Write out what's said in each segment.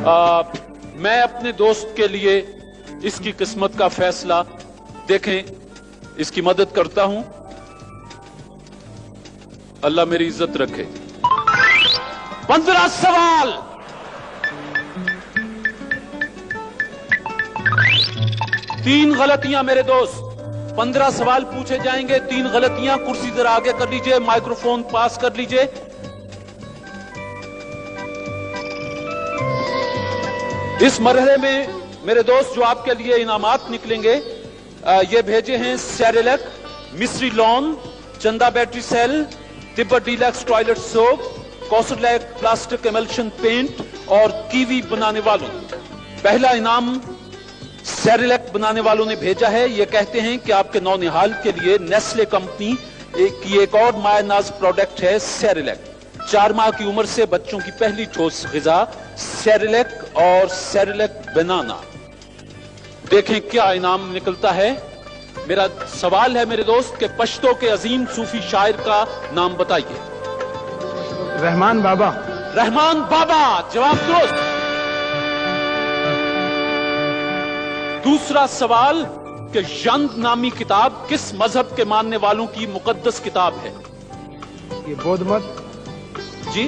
मैं अपने दोस्त के लिए इसकी किस्मत का फैसला देखें, इसकी मदद करता हूं। अल्लाह मेरी इज्जत रखे। 15 सवाल। तीन गलतियां मेरे दोस्त। 15 सवाल पूछे जाएंगे, 3 गलतियां। कुर्सी जरा आगे कर लीजिए, माइक्रोफोन पास कर लीजिए। इस मरहले में मेरे दोस्त जो आपके लिए इनामात निकलेंगे, ये भेजे हैं Cerelac, Misri lawn, Chanda battery cell, Tibet deluxe toilet soap, कौसरलैक प्लास्टिक एमल्शन पेंट और कीवी बनाने वालों। पहला इनाम सेरेलैक बनाने वालों ने भेजा है। ये कहते हैं कि आपके नौनिहाल के लिए नेस्ले कंपनी की एक और मायनाज प्रोडक्ट है सेरेलैक। 4 माह की उम्र से बच्चों की पहली ठोस ग़िज़ा सेरेलैक और सेरेलैक बनाना। देखें क्या इनाम निकलता है। मेरा सवाल है मेरे दोस्त के पश्तो के अजीम सूफी शायर का नाम बताइए। रहमान बाबा। रहमान बाबा, जवाब दुरुस्त। दूसरा सवाल कि यंद नामी किताब किस मजहब के मानने वालों की मुकद्दस किताब है? ये बौद्ध मत। जी,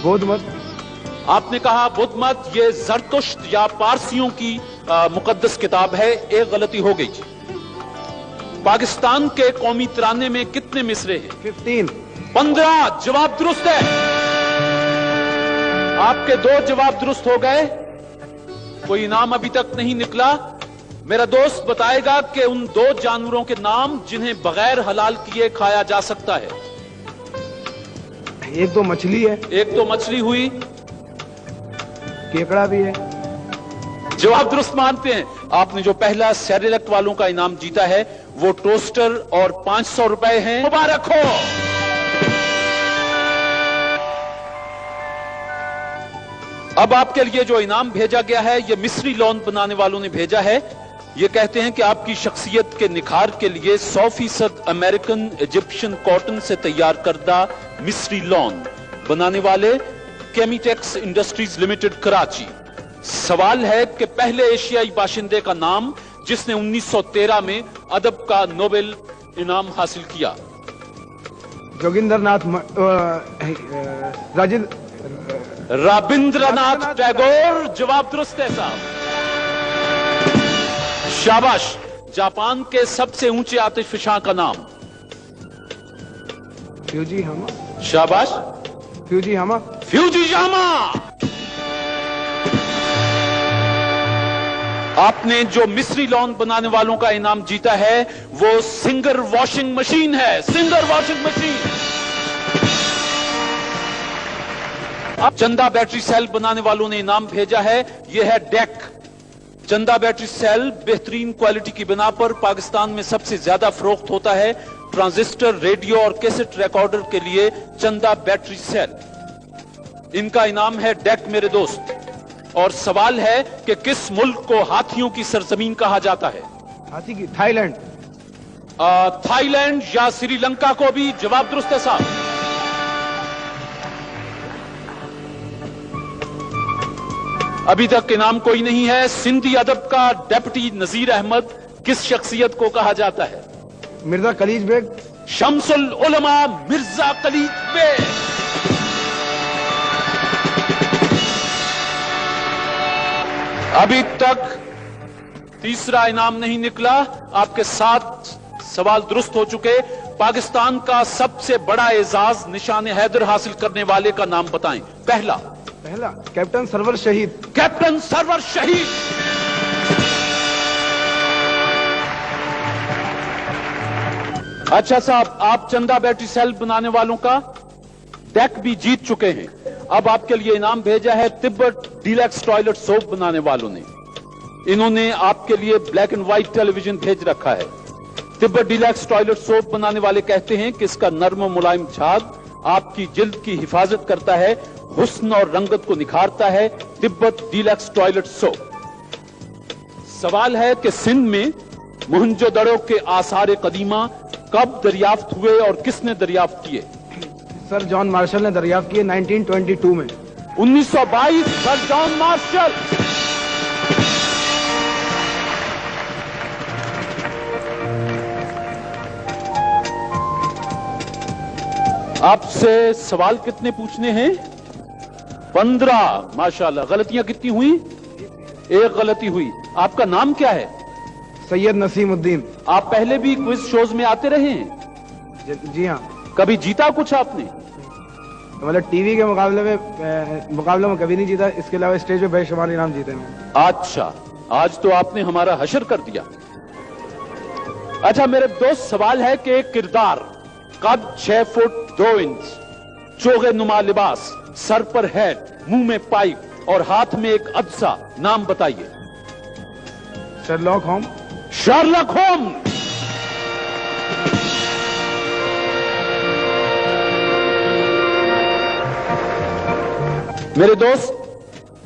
बौद्ध मत। आपने कहा बुद्ध मत। ये जरतुश्त या पारसियों की मुकद्दस किताब है। एक गलती हो गई। पाकिस्तान के कौमी तराने में कितने मिसरे हैं? 15। जवाब दुरुस्त है। आपके 2 जवाब दुरुस्त हो गए। कोई इनाम अभी तक नहीं निकला। मेरा दोस्त बताएगा कि उन 2 जानवरों के नाम जिन्हें बगैर हलाल किए खाया जा सकता है। एक तो मछली है। एक तो मछली हुई, केकड़ा भी है। जवाब दुरुस्त मानते हैं। आपने जो पहला सेरेलैक वालों का इनाम जीता है वो टोस्टर और 500 रुपए हैं। मुबारक हो। अब आपके लिए जो इनाम भेजा गया है ये मिस्री लॉन बनाने वालों ने भेजा है। ये कहते हैं कि आपकी शख्सियत के निखार के लिए 100% अमेरिकन इजिप्शियन कॉटन से तैयार करदा मिस्री लॉन बनाने वाले केमिटेक्स इंडस्ट्रीज लिमिटेड कराची। सवाल है कि पहले एशियाई बाशिंदे का नाम जिसने 1913 में अदब का नोबेल इनाम हासिल किया। जोगिंदरनाथ रविंद्रनाथ टैगोर। जवाब दुरुस्त है साहब। शाबाश। जापान के सबसे ऊंचे आतिशफशां का नाम? फ्यूजीयामा। शाबाश। फ्यूजीयामा। फ्यूजीयामा। आपने जो मिस्री लॉन बनाने वालों का इनाम जीता है वो सिंगर वॉशिंग मशीन है। Singer washing machine. अब चंदा बैटरी सेल बनाने वालों ने इनाम भेजा है। यह है डेक। चंदा बैटरी सेल बेहतरीन क्वालिटी की बिना पर पाकिस्तान में सबसे ज्यादा फरोख्त होता है। ट्रांजिस्टर, रेडियो और कैसेट रिकॉर्डर के लिए चंदा बैटरी सेल। इनका इनाम है डेक मेरे दोस्त। और सवाल है कि किस मुल्क को हाथियों की सरजमीन कहा जाता है? हाथी की थाईलैंड। थाईलैंड या श्रीलंका को भी। जवाब दुरुस्त है साहब। अभी तक इनाम कोई नहीं है। सिंधी अदब का डेप्यूटी नजीर अहमद किस शख्सियत को कहा जाता है? मिर्जा कलीज बेग। शम्सुल उलमा मिर्जा कलीज बेग। अभी तक तीसरा इनाम नहीं निकला। आपके 7 सवाल दुरुस्त हो चुके। पाकिस्तान का सबसे बड़ा एजाज निशान हैदर हासिल करने वाले का नाम बताएं। पहला कैप्टन सरवर शहीद। कैप्टन सरवर शहीद। अच्छा साहब, आप चंदा बैटरी सेल बनाने वालों का डेक भी जीत चुके हैं। अब आपके लिए इनाम भेजा है तिब्बत डीलक्स टॉयलेट सोप बनाने वालों ने। इन्होंने आपके लिए ब्लैक एंड व्हाइट टेलीविजन भेज रखा है। तिब्बत डीलक्स टॉयलेट सोप बनाने वाले कहते हैं कि इसका नर्म मुलायम झाग आपकी जिल्द की हिफाजत करता है, हुस्न और रंगत को निखारता है। Tibet deluxe toilet soap. सवाल है कि सिंध में मोहनजोदड़ो के आसार कदीमा कब दरियाफ्त हुए और किसने दरियाफ्त किए? सर जॉन मार्शल ने दरियाफ्त किए 1922 में। 1922 सर जॉन मार्शल। आपसे सवाल कितने पूछने हैं? 15। माशाल्लाह। गलतियां कितनी हुई? एक गलती हुई। आपका नाम क्या है? सैयद नसीमुद्दीन। आप पहले भी क्विज शोज में आते रहे हैं? जी हाँ। कभी जीता कुछ आपने? मतलब टीवी के मुकाबले में कभी नहीं जीता, इसके अलावा स्टेज पे बेशुमार इनाम जीते हैं। अच्छा, आज तो आपने हमारा हशर कर दिया। अच्छा मेरे दोस्त, सवाल है कि एक किरदार, कद 6 फुट 2 इंच, चोगे नुमा लिबास, सर पर हैट, मुंह में पाइप और हाथ में एक अदसा, नाम बताइए। शर्लॉक होम। Sherlock Holmes. मेरे दोस्त,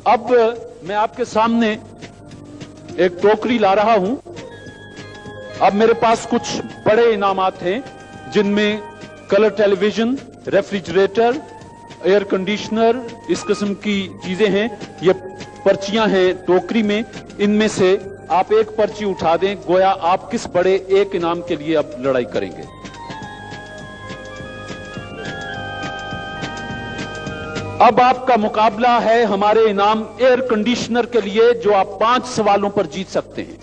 अब मैं आपके सामने एक टोकरी ला रहा हूं। अब मेरे पास कुछ बड़े इनामात हैं, जिनमें colour television, refrigerator, air conditioner, इस किस्म की चीजें हैं। ये पर्चियां हैं टोकरी में, इनमें से आप एक पर्ची उठा दें, गोया आप किस बड़े एक इनाम के लिए अब लड़ाई करेंगे। अब आपका मुकाबला है हमारे इनाम एयर कंडीशनर के लिए, जो आप 5 सवालों पर जीत सकते हैं।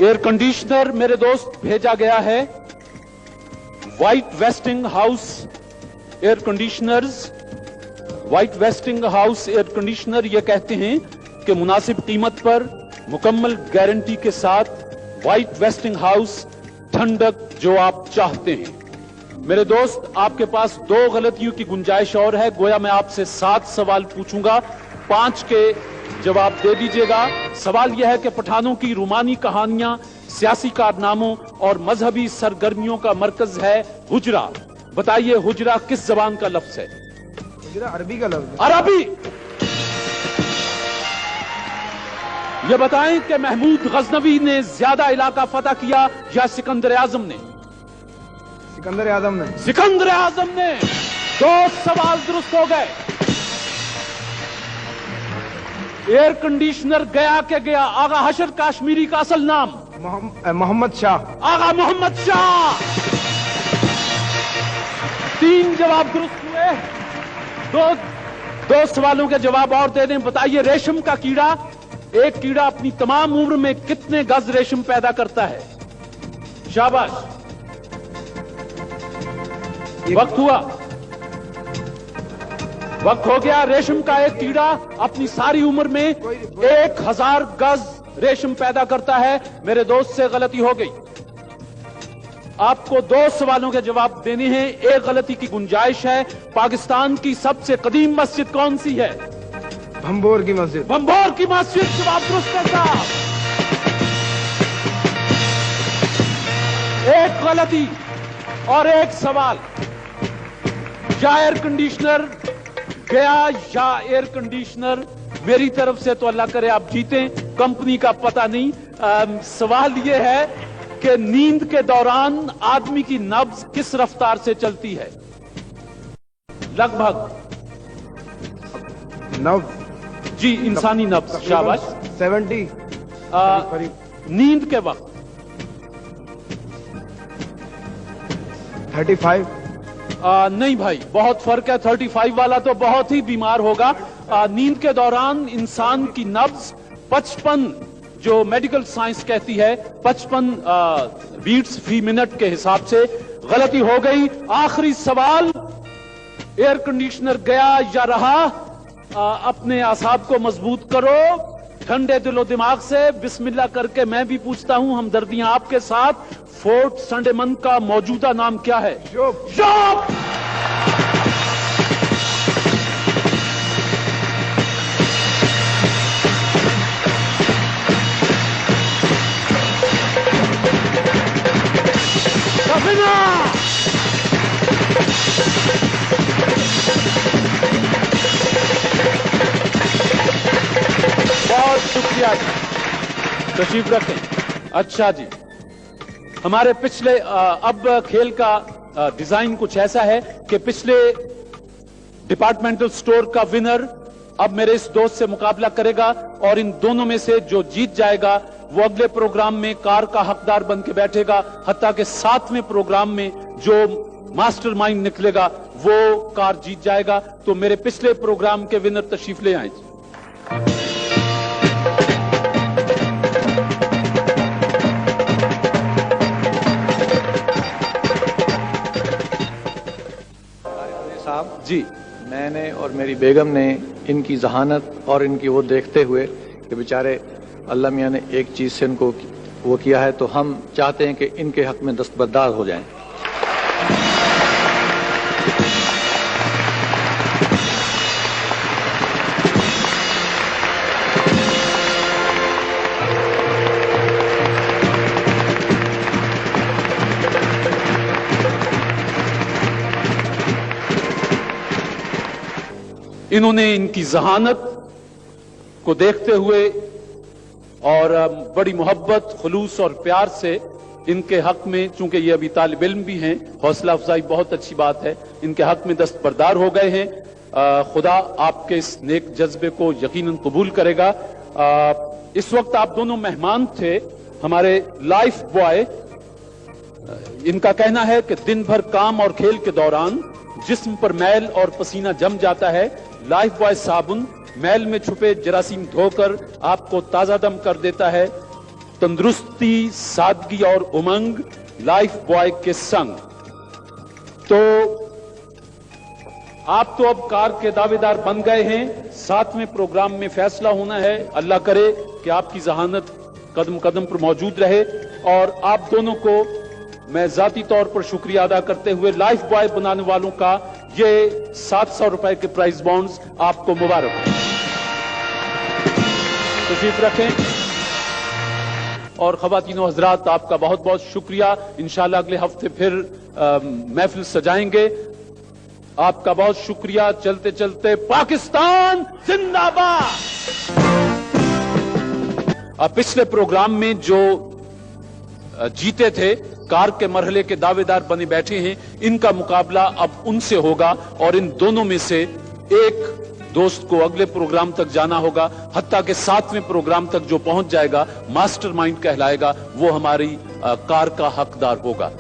एयर कंडीशनर मेरे दोस्त भेजा गया है white wasting house air conditioners. White wasting house air conditioner ये कहते हैं कि मुनासिब कीमत पर, मुकम्मल गारंटी के साथ, व्हाइट वेस्टिंग हाउस, ठंडक जो आप चाहते हैं। मेरे दोस्त, आपके पास 2 गलतियों की गुंजाइश और है। गोया मैं आपसे 7 सवाल पूछूंगा, 5 के जवाब दे दीजिएगा। सवाल यह है कि पठानों की रूमानी कहानियां, सियासी कारनामों और मजहबी सरगर्मियों का मरकज है हुजरा। बताइए हुजरा किस जबान का लफ्ज है? हुजरा अरबी का लफ्ज है। अरबी। यह बताएं कि महमूद गजनवी ने ज्यादा इलाका फतह किया या सिकंदर आजम ने? सिकंदर आजम ने। सिकंदर आजम ने। 2 सवाल दुरुस्त हो गए। एयर कंडीशनर गया के गया। आगा हशर काश्मीरी का असल नाम? मोहम्मद शाह। आगा मोहम्मद शाह। 3 जवाब दुरुस्त हुए। 2 सवालों के जवाब और दे दें। बताइए रेशम का कीड़ा, एक कीड़ा अपनी तमाम उम्र में कितने गज रेशम पैदा करता है? शाबाश। वक्त हुआ, वक्त हो गया। रेशम का एक कीड़ा अपनी सारी उम्र में 1000 गज रेशम पैदा करता है। मेरे दोस्त से गलती हो गई। आपको 2 सवालों के जवाब देने हैं, एक गलती की गुंजाइश है। पाकिस्तान की सबसे कदीम मस्जिद कौन सी है? भंबोर की मस्जिद। भंबोर की मस्जिद। जवाब दुरुस्त है साहब। एक गलती और एक सवाल। या एयर कंडीशनर गया या एयर कंडीशनर? मेरी तरफ से तो अल्लाह करे आप जीतें, कंपनी का पता नहीं। सवाल यह है कि नींद के दौरान आदमी की नब्ज किस रफ्तार से चलती है? लगभग। नब्ज? जी, इंसानी नब्ज। शाबाश। 70। नींद के वक्त? 35। नहीं भाई, बहुत फर्क है। 35 वाला तो बहुत ही बीमार होगा। नींद के दौरान इंसान की नब्ज 55, जो मेडिकल साइंस कहती है 55 बीट्स फी मिनट के हिसाब से। गलती हो गई। आखिरी सवाल, एयर कंडीशनर गया या रहा? अपने आसाब को मजबूत करो, ठंडे दिलो दिमाग से बिस्मिल्लाह करके मैं भी पूछता हूं, हमदर्दियां आपके साथ। फोर्ट संडेमन का मौजूदा नाम क्या है? शोप। बहुत शुक्रिया जी, तशरीफ रखें। अच्छा जी, हमारे पिछले अब खेल का डिजाइन कुछ ऐसा है कि पिछले डिपार्टमेंटल स्टोर का विनर अब मेरे इस दोस्त से मुकाबला करेगा और इन दोनों में से जो जीत जाएगा वो अगले प्रोग्राम में कार का हकदार बन के बैठेगा, हत्ता के 7वें प्रोग्राम में जो मास्टरमाइंड निकलेगा वो कार जीत जाएगा। तो मेरे पिछले प्रोग्राम के विनर तशरीफ ले आए। साहब जी, मैंने और मेरी बेगम ने इनकी जहानत और इनकी वो देखते हुए कि बेचारे अल्लाह मियाँ ने एक चीज़ से इनको वो किया है, तो हम चाहते हैं कि इनके हक में दस्तबरदार हो जाएं। इन्होंने इनकी जहानत को देखते हुए और बड़ी मोहब्बत, खुलूस और प्यार से इनके हक में, चूंकि ये अभी तालिब इल्म भी हैं, हौसला अफजाई बहुत अच्छी बात है, इनके हक में दस्तबरदार हो गए हैं। खुदा आपके इस नेक जज्बे को यकीनन कबूल करेगा। इस वक्त आप दोनों मेहमान थे। हमारे लाइफ बॉय, इनका कहना है कि दिन भर काम और खेल के दौरान जिस्म पर मैल और पसीना जम जाता है। लाइफ बॉय साबुन मैल में छुपे जरासीम धोकर आपको ताजा दम कर देता है। तंदुरुस्ती, सादगी और उमंग लाइफ बॉय के संग। तो आप तो अब कार के दावेदार बन गए हैं। 7वें प्रोग्राम में फैसला होना है। अल्लाह करे कि आपकी जहानत कदम कदम पर मौजूद रहे। और आप दोनों को मैं जाती तौर पर शुक्रिया अदा करते हुए लाइफ बॉय बनाने वालों का ये 700 रुपए के प्राइज बॉन्ड्स आपको मुबारक। तशरीफ रखें। और खवातीनो हजरात, आपका बहुत बहुत शुक्रिया। इंशाल्लाह अगले हफ्ते फिर महफिल सजाएंगे। आपका बहुत शुक्रिया। चलते चलते पाकिस्तान जिंदाबाद। पिछले प्रोग्राम में जो जीते थे, कार के मरहले के दावेदार बने बैठे हैं, इनका मुकाबला अब उनसे होगा और इन दोनों में से एक दोस्त को अगले प्रोग्राम तक जाना होगा। हत्ता के 7वें प्रोग्राम तक जो पहुंच जाएगा, मास्टरमाइंड कहलाएगा, वो हमारी कार का हकदार होगा।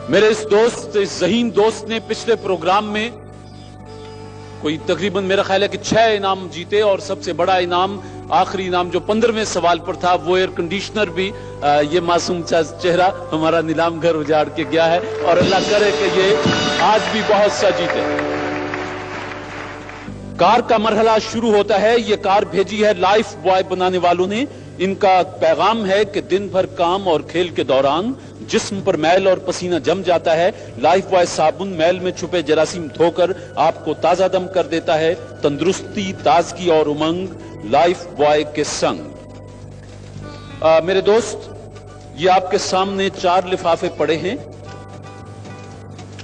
मेरे इस दोस्त, इस ज़हीन दोस्त ने पिछले प्रोग्राम में कोई तकरीबन मेरा ख्याल है कि 6 इनाम जीते और सबसे बड़ा इनाम, आखिरी इनाम जो 15वें सवाल पर था, वो एयर कंडीशनर भी। ये मासूम सा चेहरा हमारा नीलाम घर उजाड़ के गया है और अल्लाह करे कि ये आज भी बहुत सा जीते। कार का मरहला शुरू होता है। ये कार भेजी है लाइफ बॉय बनाने वालों ने। इनका पैगाम है कि दिन भर काम और खेल के दौरान जिस्म पर मैल और पसीना जम जाता है। लाइफ बॉय साबुन मैल में छुपे जरासीम धोकर आपको ताजा दम कर देता है। तंदुरुस्ती, ताजगी और उमंग लाइफ बॉय के संग। मेरे दोस्त, ये आपके सामने 4 लिफाफे पड़े हैं।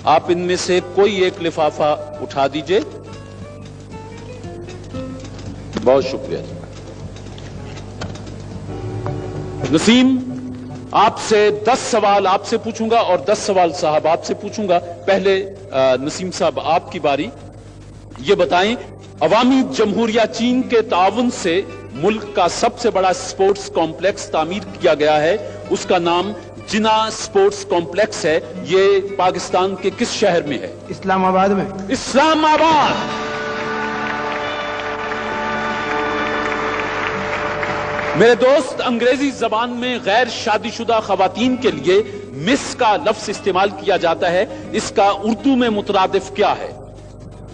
आप इनमें से कोई एक लिफाफा उठा दीजिए। बहुत शुक्रिया। नसीम, आपसे 10 सवाल आपसे पूछूंगा और 10 सवाल साहब आपसे पूछूंगा। पहले नसीम साहब, आपकी बारी। ये बताएं, अवामी जमहूरिया चीन के ताउन से मुल्क का सबसे बड़ा स्पोर्ट्स कॉम्प्लेक्स तामीर किया गया है। उसका नाम जिना स्पोर्ट्स कॉम्प्लेक्स है। ये पाकिस्तान के किस शहर में है? इस्लामाबाद में। इस्लामाबाद। मेरे दोस्त, अंग्रेजी जबान में गैर शादीशुदा खवातीन के लिए मिस का लफ्ज इस्तेमाल किया जाता है। इसका उर्दू में मुतरादिफ क्या है?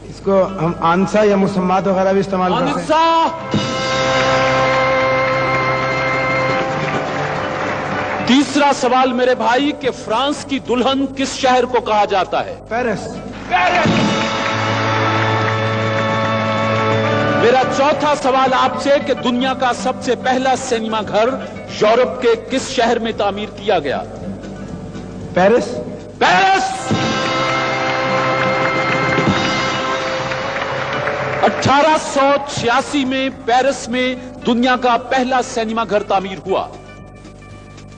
इसको हम आंसा या मुसम्मात वगैरह भी इस्तेमाल करते हैं। आंसा। तीसरा सवाल मेरे भाई, कि फ्रांस की दुल्हन किस शहर को कहा जाता है? पेरिस। मेरा चौथा सवाल आपसे, कि दुनिया का सबसे पहला सिनेमा घर यूरोप के किस शहर में तामीर किया गया? पेरिस। पेरिस। 1886 में पेरिस में दुनिया का पहला सिनेमा घर तामीर हुआ।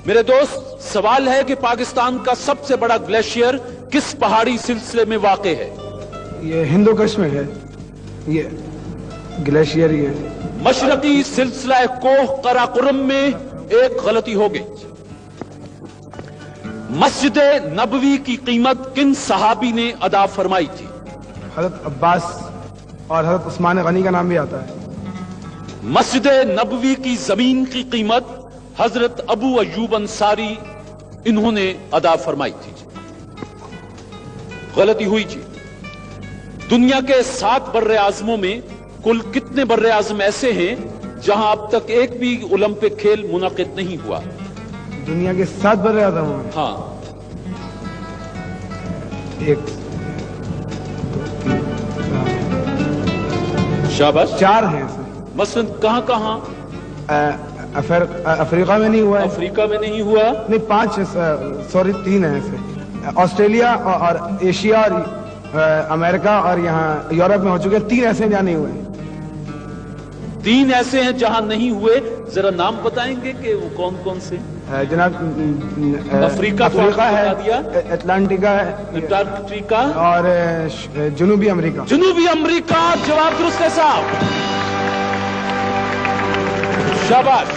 मेरे दोस्त, सवाल है कि पाकिस्तान का सबसे बड़ा ग्लेशियर किस पहाड़ी सिलसिले में वाक़ है? ये हिंदू कुश में है। ये ग्लेशियर ही है। मशरकी सिलसिला कोह कराकुरम में एक गलती हो गई। मस्जिद नबवी की कीमत किन सहाबी ने अदा फरमाई थी? हजरत अब्बास और हजरत उस्मान गनी का नाम भी आता है। मस्जिद नबवी की जमीन की कीमत हजरत अबू अयूब अंसारी इन्होंने अदा फरमाई थी। गलती हुई जी। दुनिया के 7 बर्रे आजमों में कुल कितने बर्रे आजम ऐसे हैं जहां अब तक एक भी ओलंपिक खेल मुनाकिद नहीं हुआ? दुनिया के 7 बर्रे आज़म हैं। हाँ, 1 शाबाश। 4 हैं सर। मसलन कहां कहां? अफ्रीका में नहीं हुआ है। अफ्रीका में नहीं हुआ। नहीं 5 सॉरी 3 है ऐसे। ऑस्ट्रेलिया और एशिया और अमेरिका और यहाँ यूरोप में हो चुके हैं। 3 ऐसे हैं जहाँ नहीं हुए। 3 ऐसे हैं जहां नहीं हुए। जरा नाम बताएंगे कि वो कौन कौन से? जनाब अफ्रीका को अफ्रीका आपने है, बता दिया। अटलांटिका है अंटार्कटिका और जनूबी अमेरिका। जनूबी अमेरिका। जवाब दुरुस्त है साहब, शाबाश।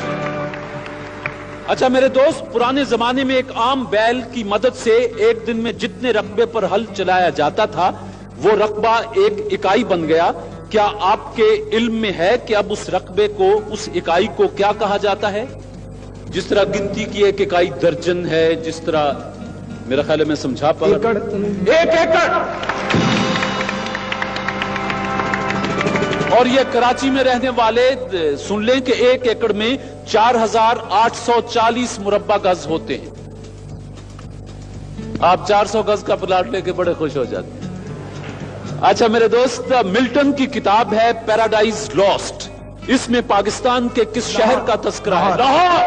अच्छा मेरे दोस्त, पुराने जमाने में एक आम बैल की मदद से एक दिन में जितने रकबे पर हल चलाया जाता था वो रकबा एक इकाई बन गया। क्या आपके इल्म में है कि अब उस रकबे को, उस इकाई को क्या कहा जाता है? जिस तरह गिनती की एक इकाई दर्जन है, जिस तरह मेरा ख्याल है मैं समझा पा रहा हूं। 1 एकड़। और ये कराची में रहने वाले सुन लें कि 1 एकड़ में 4840 मुरब्बा गज होते हैं। आप 400 गज का प्लाट लेके बड़े खुश हो जाते हैं। अच्छा मेरे दोस्त, मिल्टन की किताब है पैराडाइज लॉस्ट। इसमें पाकिस्तान के किस शहर का तस्करा है? लाहौर।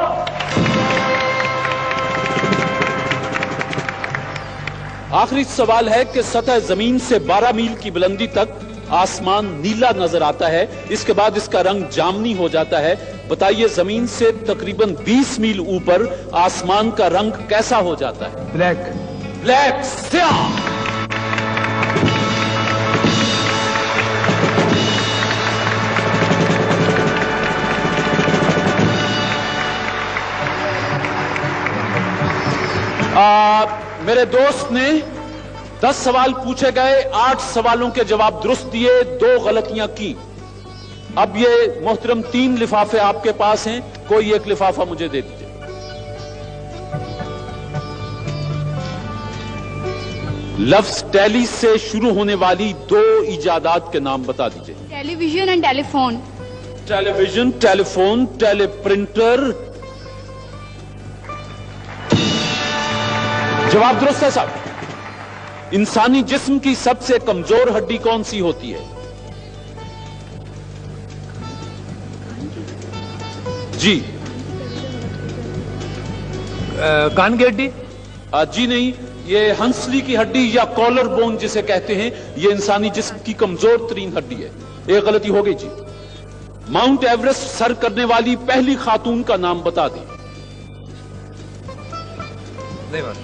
आखिरी सवाल है कि सतह जमीन से 12 मील की बुलंदी तक आसमान नीला नजर आता है, इसके बाद इसका रंग जामनी हो जाता है। बताइए जमीन से तकरीबन 20 मील ऊपर आसमान का रंग कैसा हो जाता है? ब्लैक। ब्लैक, स्याह। मेरे दोस्त ने 10 सवाल पूछे गए, 8 सवालों के जवाब दुरुस्त दिए, 2 गलतियां की। अब ये मोहतरम 3 लिफाफे आपके पास हैं, कोई एक लिफाफा मुझे दे दीजिए। लफ्ज टैली से शुरू होने वाली 2 इजादात के नाम बता दीजिए। Television and telephone. Television, telephone, teleprinter. जवाब दुरुस्त है साहब। इंसानी जिस्म की सबसे कमजोर हड्डी कौन सी होती है? जी कान की हड्डी? जी नहीं, ये हंसली की हड्डी या कॉलर बोन जिसे कहते हैं, ये इंसानी जिस्म की कमजोर तरीन हड्डी है। एक गलती हो गई जी। माउंट एवरेस्ट सर करने वाली पहली खातून का नाम बता दी। नहीं बात।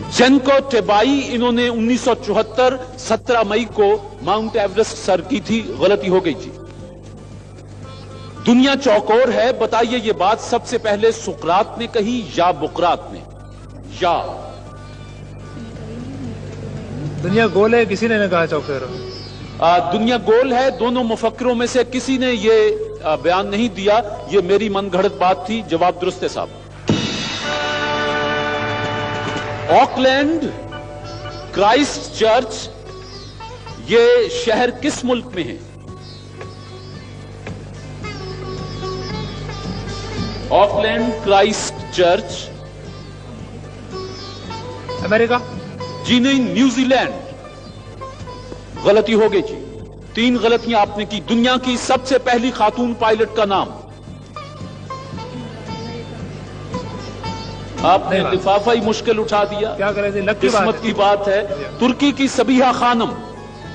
जेनको टेबाई, इन्होंने 1974 17 मई को माउंट एवरेस्ट सर की थी। गलती हो गई जी। दुनिया चौकोर है, बताइए ये बात सबसे पहले सुकरात ने कही या बुकरात ने? या दुनिया गोल है, किसी ने कहा चौकोर। दुनिया गोल है, दोनों मुफक्किरों में से किसी ने ये बयान नहीं दिया, ये मेरी मनगढ़ंत बात थी। जवाब दुरुस्त है साहब। ऑकलैंड, क्राइस्ट चर्च, ये शहर किस मुल्क में है? Auckland, Christ church. अमेरिका? जी नहीं, न्यूजीलैंड। गलती हो गई जी। 3 गलतियां आपने की। दुनिया की सबसे पहली खातून पायलट का नाम? आपने लिफाफा ही मुश्किल उठा दिया। क्या करें जी, लक किस्मत की बात है। तुर्की की सबिहा खानम।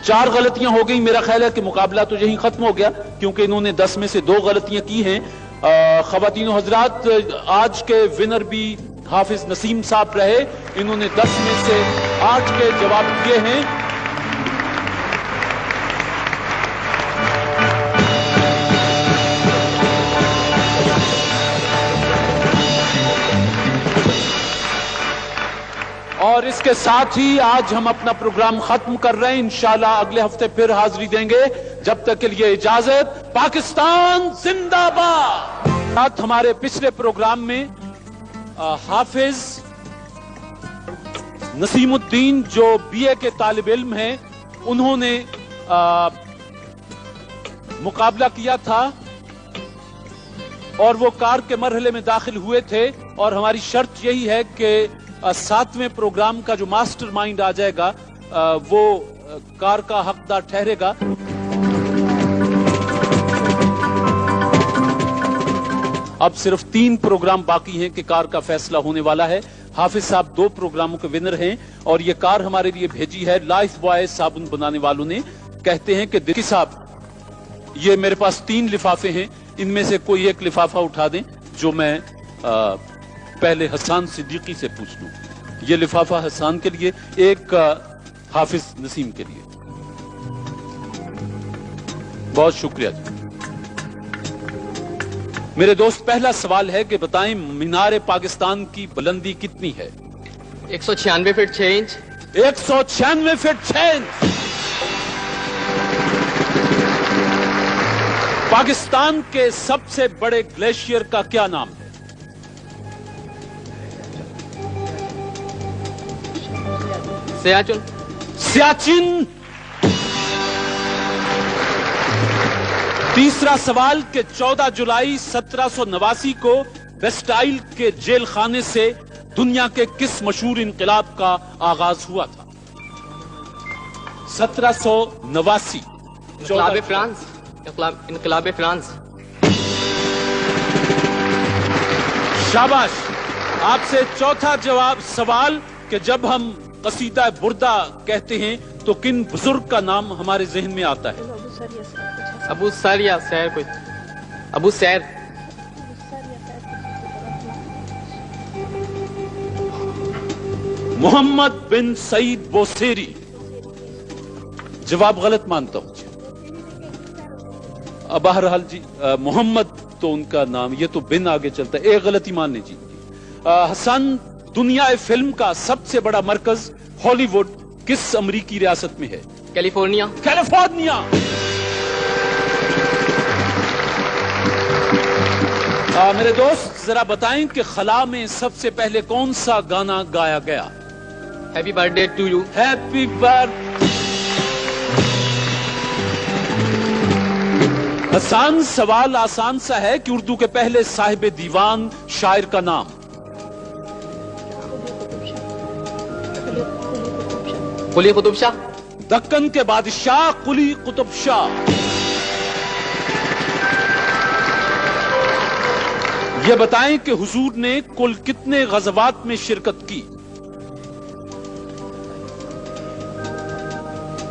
4 गलतियां हो गई। मेरा ख्याल है कि मुकाबला तो यहीं खत्म हो गया, क्योंकि इन्होंने 10 में से 2 गलतियां की हैं। खवातीन और हजरात, आज के विनर भी हाफिज नसीम साहब रहे। इन्होंने 10 में से 8 के जवाब दिए हैं। اس کے ساتھ ہی آج ہم اپنا پروگرام ختم کر رہے ہیں. انشاءاللہ اگلے ہفتے پھر حاضری دیں گے. جب تک کے لیے اجازت. پاکستان زندہ باد. ہمارے پچھلے پروگرام میں حافظ نسیم الدین جو بی اے کے طالب علم ہیں, انہوں نے مقابلہ کیا تھا اور وہ کار کے مرحلے میں داخل ہوئے تھے, اور ہماری شرط یہی ہے کہ 7ویں پروگرام کا جو ماسٹر مائنڈ آ جائے گا وہ کار کا حقدار ٹھہرے گا. اب صرف 3 پروگرام باقی ہیں کہ کار کا فیصلہ ہونے والا ہے. حافظ صاحب 2 پروگراموں کے ونر ہیں, اور یہ کار ہمارے لیے بھیجی ہے لائف بوائے صابن بنانے والوں نے. کہتے ہیں کہ دلکی صاحب, یہ میرے پاس 3 لفافے ہیں, ان میں سے کوئی ایک لفافہ اٹھا دیں جو میں پہلے حسان صدیقی سے پوچھ لوں. یہ لفافہ حسان کے لیے, ایک حافظ نسیم کے لیے. بہت شکریہ جی. میرے دوست, پہلا سوال ہے کہ بتائیں مینار پاکستان کی بلندی کتنی ہے؟ 196 foot 6 inch. 196 foot 6 inch. Pakistan کے سب سے بڑے گلیشیئر کا کیا نام ہے؟ سیاچن. سیاچن. تیسرا سوال کہ 14 جولائی 1789 کو بیسٹائل کے جیل خانے سے دنیا کے کس مشہور انقلاب کا آغاز ہوا تھا؟ 1789. انقلاب فرانس. انقلاب فرانس. شاباش. آپ سے چوتھا سوال کہ جب ہم قصیدہ بردہ کہتے ہیں تو کن بزرگ کا نام ہمارے ذہن میں آتا ہے؟ ابو سر یا سیر. کوئی ابو سیر. محمد بن سعید بوسیری. جواب غلط مانتا ہوں جی. بہرحال جی, محمد تو ان کا نام, یہ تو بن آگے چلتا ہے. ایک غلطی مان لیجیے. حسن, دنیا فلم کا سب سے بڑا مرکز ہالی ووڈ کس امریکی ریاست میں ہے؟ کیلیفورنیا. کیلیفورنیا. میرے دوست, ذرا بتائیں کہ خلا میں سب سے پہلے کون سا گانا گایا گیا؟ Happy birthday to you. Happy birth. Hassan, سوال آسان سا ہے کہ اردو کے پہلے صاحب دیوان شاعر کا نام؟ قلی قطب شاہ. دکن کے بادشاہ قلی قطب شاہ. یہ بتائیں کہ حضور نے کل کتنے غزوات میں شرکت کی؟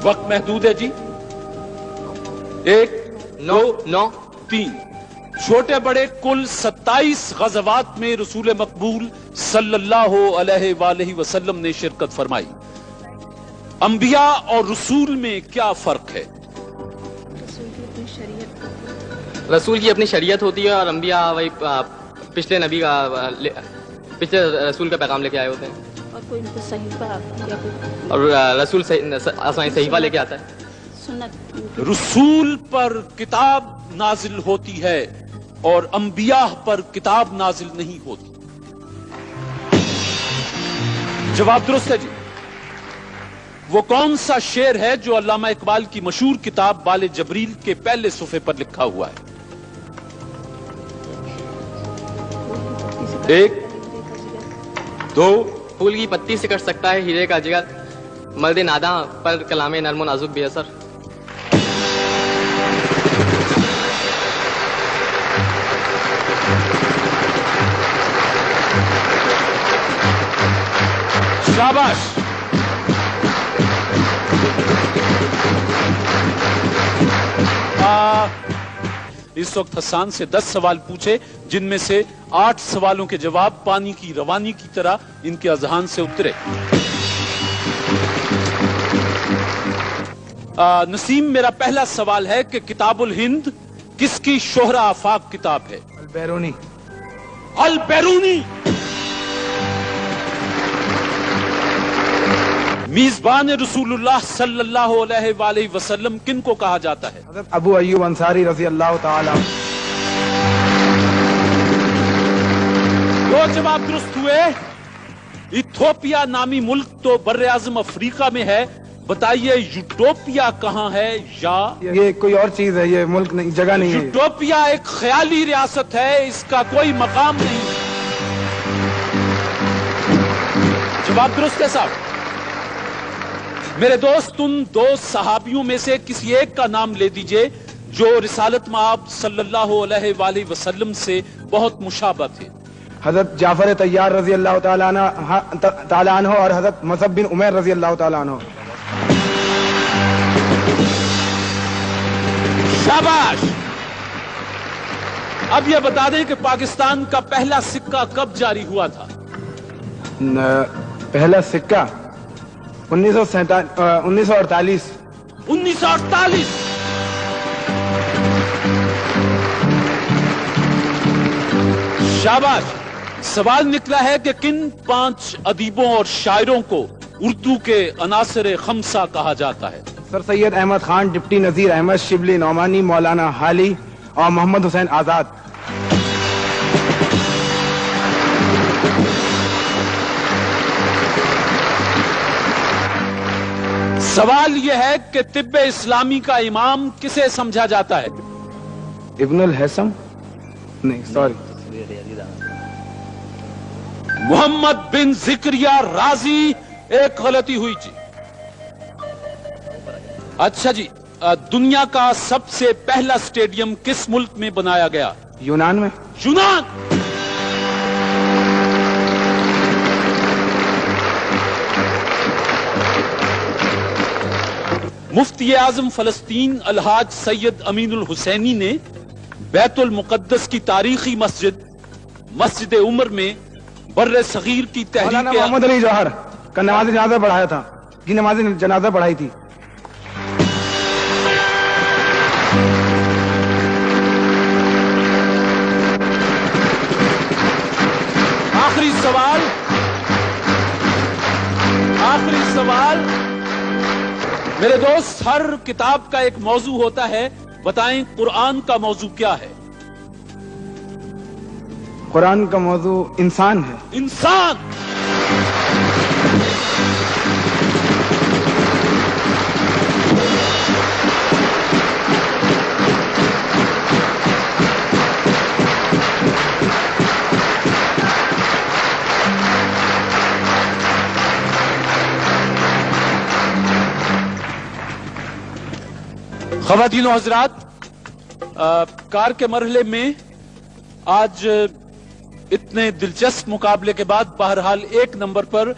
وقت محدود ہے جی. 1 2 3. چھوٹے بڑے کل 27 غزوات میں رسول مقبول صلی اللہ علیہ وآلہ وسلم نے شرکت فرمائی. انبیاء اور رسول میں کیا فرق ہے؟ رسول کی اپنی شریعت ہوتی ہے اور انبیاء وہی پچھلے نبی کا پچھلے رسول کا پیغام لے کے آئے ہوتے ہیں. اور کوئی صحیفہ اور رسول صحیفہ لے کے آتا ہے. سنت. رسول پر کتاب نازل ہوتی ہے اور انبیاء پر کتاب نازل نہیں ہوتی. جواب درست ہے جی. وہ کون سا شعر ہے جو علامہ اقبال کی مشہور کتاب بال جبریل کے پہلے صفحے پر لکھا ہوا ہے؟ 1 2. پھول کی پتی سے کٹ سکتا ہے ہیرے کا جگر, مرد ناداں پر کلام نرم و نازک بے اثر. شاباش. اس وقت حسان سے 10 سوال پوچھے, جن میں سے 8 سوالوں کے جواب پانی کی روانی کی طرح ان کے اذہان سے اترے. نسیم, میرا پہلا سوال ہے کہ کتاب الہند کس کی شہرہ آفاق کتاب ہے؟ البیرونی. البیرونی. میزبان رسولullah सल्लल्लाहु अलैहि वसल्लम किन को कहा जाता है? حضرت ابو ایوب انصاری رضی اللہ تعالیٰ عنہ۔ دو جواب درست ہوئے۔ ایتھوپیا نامی ملک تو بر اعظم افریقہ میں ہے، بتائیے یوٹوپیا کہاں ہے؟ یا یہ کوئی اور چیز ہے، یہ ملک نہیں، جگہ نہیں ہے۔ یوٹوپیا ایک خیالی ریاست ہے، اس کا کوئی مقام نہیں۔ جواب درست ہے صاحب۔ میرے دوست، ان دو صحابیوں میں سے کسی ایک کا نام لے دیجئے جو رسالت مآب صلی اللہ علیہ وآلہ وسلم سے بہت مشابہ تھے۔ حضرت جعفر طیار رضی اللہ تعالیٰ عنہ اور حضرت مصعب بن عمیر رضی اللہ تعالیٰ عنہ۔ شاباش۔ اب یہ بتا دیں کہ پاکستان کا پہلا سکہ کب جاری ہوا تھا؟ پہلا سکہ 1948۔ 1948۔ شاباش۔ سوال نکلا ہے کہ کن 5 ادیبوں اور شاعروں کو اردو کے عناصر خمسہ کہا جاتا ہے؟ سر سید احمد خان، ڈپٹی نذیر احمد، شبلی نعمانی، مولانا حالی اور محمد حسین آزاد۔ سوال یہ ہے کہ طب اسلامی کا امام کسے سمجھا جاتا ہے؟ ابن الحسم، نہیں سوری، محمد بن زکریہ رازی۔ ایک غلطی ہوئی جی۔ اچھا جی، دنیا کا سب سے پہلا سٹیڈیم کس ملک میں بنایا گیا؟ یونان میں۔ یونان۔ مفتی اعظم فلسطین الحاج سید امین الحسینی نے بیت المقدس کی تاریخی مسجد عمر میں بر صغیر کی مولانا تحریک محمد علی جوہر کا نماز جنازہ پڑھایا تھا، جی نماز جنازہ پڑھائی تھی۔ آخری سوال میرے دوست، ہر کتاب کا ایک موضوع ہوتا ہے، بتائیں قرآن کا موضوع کیا ہے؟ قرآن کا موضوع انسان ہے۔ انسان۔ خواتین و حضرات، کار کے مرحلے میں آج اتنے دلچسپ مقابلے کے بعد بہرحال 1 نمبر پر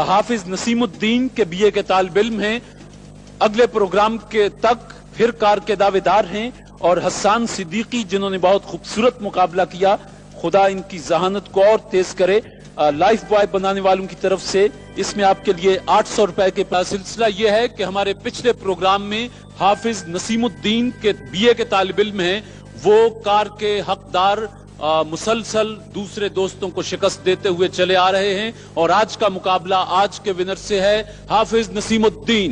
حافظ نسیم الدین کے بی اے کے طالب علم ہیں، اگلے پروگرام کے تک پھر کار کے دعوے دار ہیں، اور حسان صدیقی جنہوں نے بہت خوبصورت مقابلہ کیا، خدا ان کی ذہانت کو اور تیز کرے۔ لائف بوائے بنانے والوں کی طرف سے اس میں آپ کے لیے 800 روپے کے سلسلہ یہ ہے کہ ہمارے پچھلے پروگرام میں حافظ نسیم الدین کے بی اے کے طالب علم ہیں، وہ کار کے حقدار مسلسل دوسرے دوستوں کو شکست دیتے ہوئے چلے آ رہے ہیں، اور آج کا مقابلہ آج کے ونر سے ہے حافظ نسیم الدین۔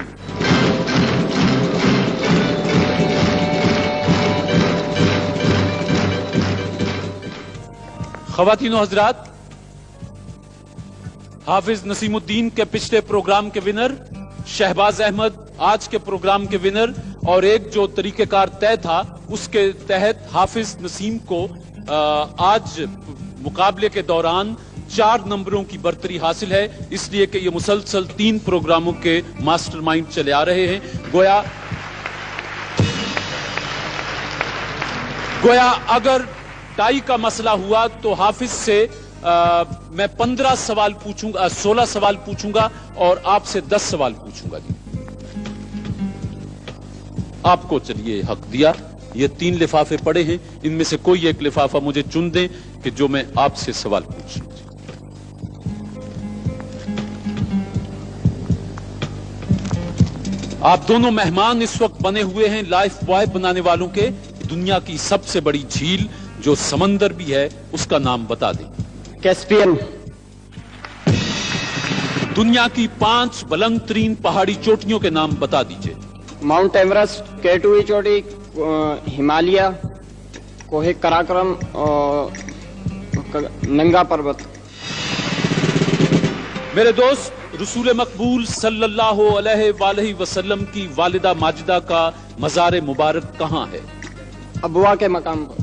خواتین و حضرات، حافظ نسیم الدین کے پچھلے پروگرام کے ونر شہباز احمد، آج کے پروگرام کے ونر، اور ایک جو طریقہ کار طے تھا اس کے تحت حافظ نسیم کو آج مقابلے کے دوران 4 نمبروں کی برتری حاصل ہے، اس لیے کہ یہ مسلسل 3 پروگراموں کے ماسٹر مائنڈ چلے آ رہے ہیں۔ گویا اگر ٹائی کا مسئلہ ہوا تو حافظ سے میں 15 سوال پوچھوں گا، 16 سوال پوچھوں گا، اور آپ سے 10 سوال پوچھوں گا۔ جی آپ کو چلیے حق دیا، یہ 3 لفافے پڑے ہیں، ان میں سے کوئی ایک لفافہ مجھے چن دیں کہ جو میں آپ سے سوال پوچھوں۔ آپ دونوں مہمان اس وقت بنے ہوئے ہیں لائف بوائے بنانے والوں کے۔ دنیا کی سب سے بڑی جھیل جو سمندر بھی ہے اس کا نام بتا دیں۔ کیسپین۔ दुनिया की 5 बुलंद तरीन पहाड़ी चोटियों के नाम बता दीजिए। माउंट एवरेस्ट, केटुई चोटी, हिमालय, कोहे कराक्रम और नंगा पर्वत। मेरे दोस्त, रसूल मकबूल सल्लल्लाहु अलैहि वसल्लम की वालिदा माजिदा का मज़ार मुबारक कहाँ है? अबवा के मकाम पर।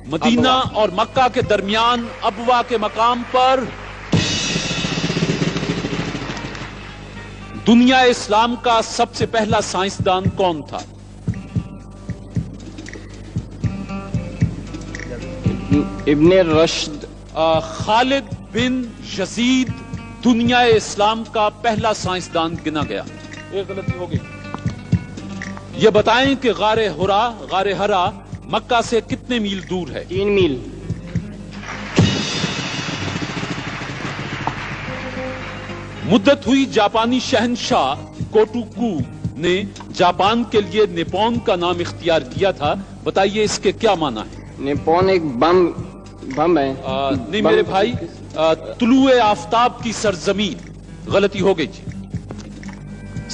मदीना और मक्का के दरमियान अबवा के मकाम पर। दुनिया इस्लाम का सबसे पहला साइंसदान कौन था? इब्ने रश्द। खालिद बिन यजीद दुनिया इस्लाम का पहला साइंसदान गिना गया। एक गलती हो गई। ये बताएं कि गारे हरा मक्का से कितने मील दूर है? 3 मील। मुद्दत हुई जापानी शहंशाह कोटोकू ने जापान के लिए निप्पॉन का नाम इख्तियार किया था। बताइए इसके क्या माना है? निप्पॉन एक बम है। नहीं मेरे भाई, तुलुए आफ्ताब की सरजमीन। गलती हो गई जी।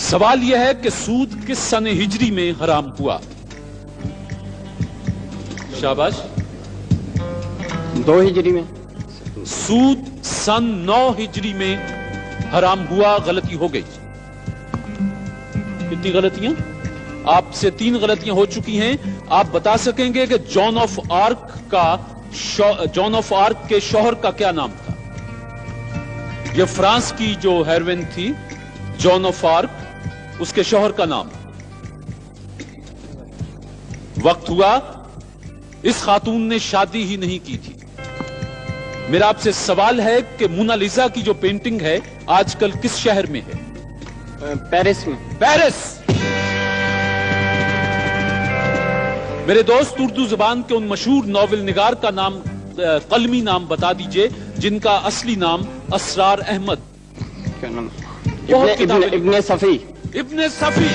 सवाल यह है कि सूद किस सन हिजरी में हराम हुआ? शाबाश। 2 हिजरी में। सूद सन 9 हिजरी में हराम हुआ। गलती हो गई। कितनी गलतियां? आपसे 3 गलतियां हो चुकी हैं। आप बता सकेंगे कि जॉन ऑफ आर्क के शौहर का क्या नाम था? यह फ्रांस की जो हेरोइन थी जॉन ऑफ आर्क, उसके शौहर का नाम। वक्त हुआ। इस खातून ने शादी ही नहीं की थी। मेरा आपसे सवाल है कि मोनालिसा की जो पेंटिंग है आजकल किस शहर में है? पेरिस में। पेरिस। मेरे दोस्त, उर्दू जुबान के उन मशहूर नॉवेल निगार का नाम, कलमी नाम बता दीजिए जिनका असली नाम असरार अहमद। क्या नाम? बहुत इब्ने सफी। इब्ने सफी।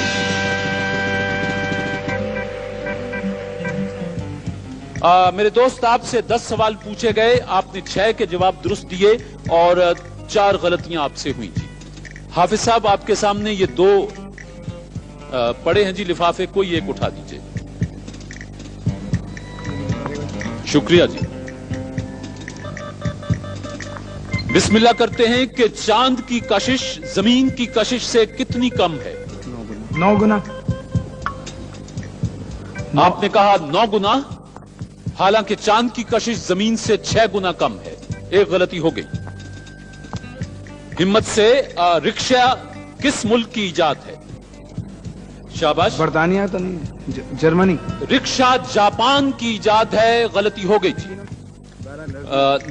मेरे दोस्त, आपसे 10 सवाल पूछे गए, आपने 6 के जवाब दुरुस्त दिए और 4 गलतियां आपसे हुई जी। हाफिज साहब, आपके सामने ये 2 पड़े हैं जी लिफाफे, कोई एक उठा दीजिए। शुक्रिया जी। बिस्मिल्लाह करते हैं कि चांद की कशिश जमीन की कशिश से कितनी कम है? 9 गुना। आपने कहा 9 गुना, हालांकि चांद की कशिश जमीन से 6 गुना कम है। एक गलती हो गई। हिम्मत से, रिक्शा किस मुल्क की इजाद है? शाबाश। बर्तानिया तो नहीं, जर्मनी। रिक्शा जापान की इजाद है। गलती हो गई जी।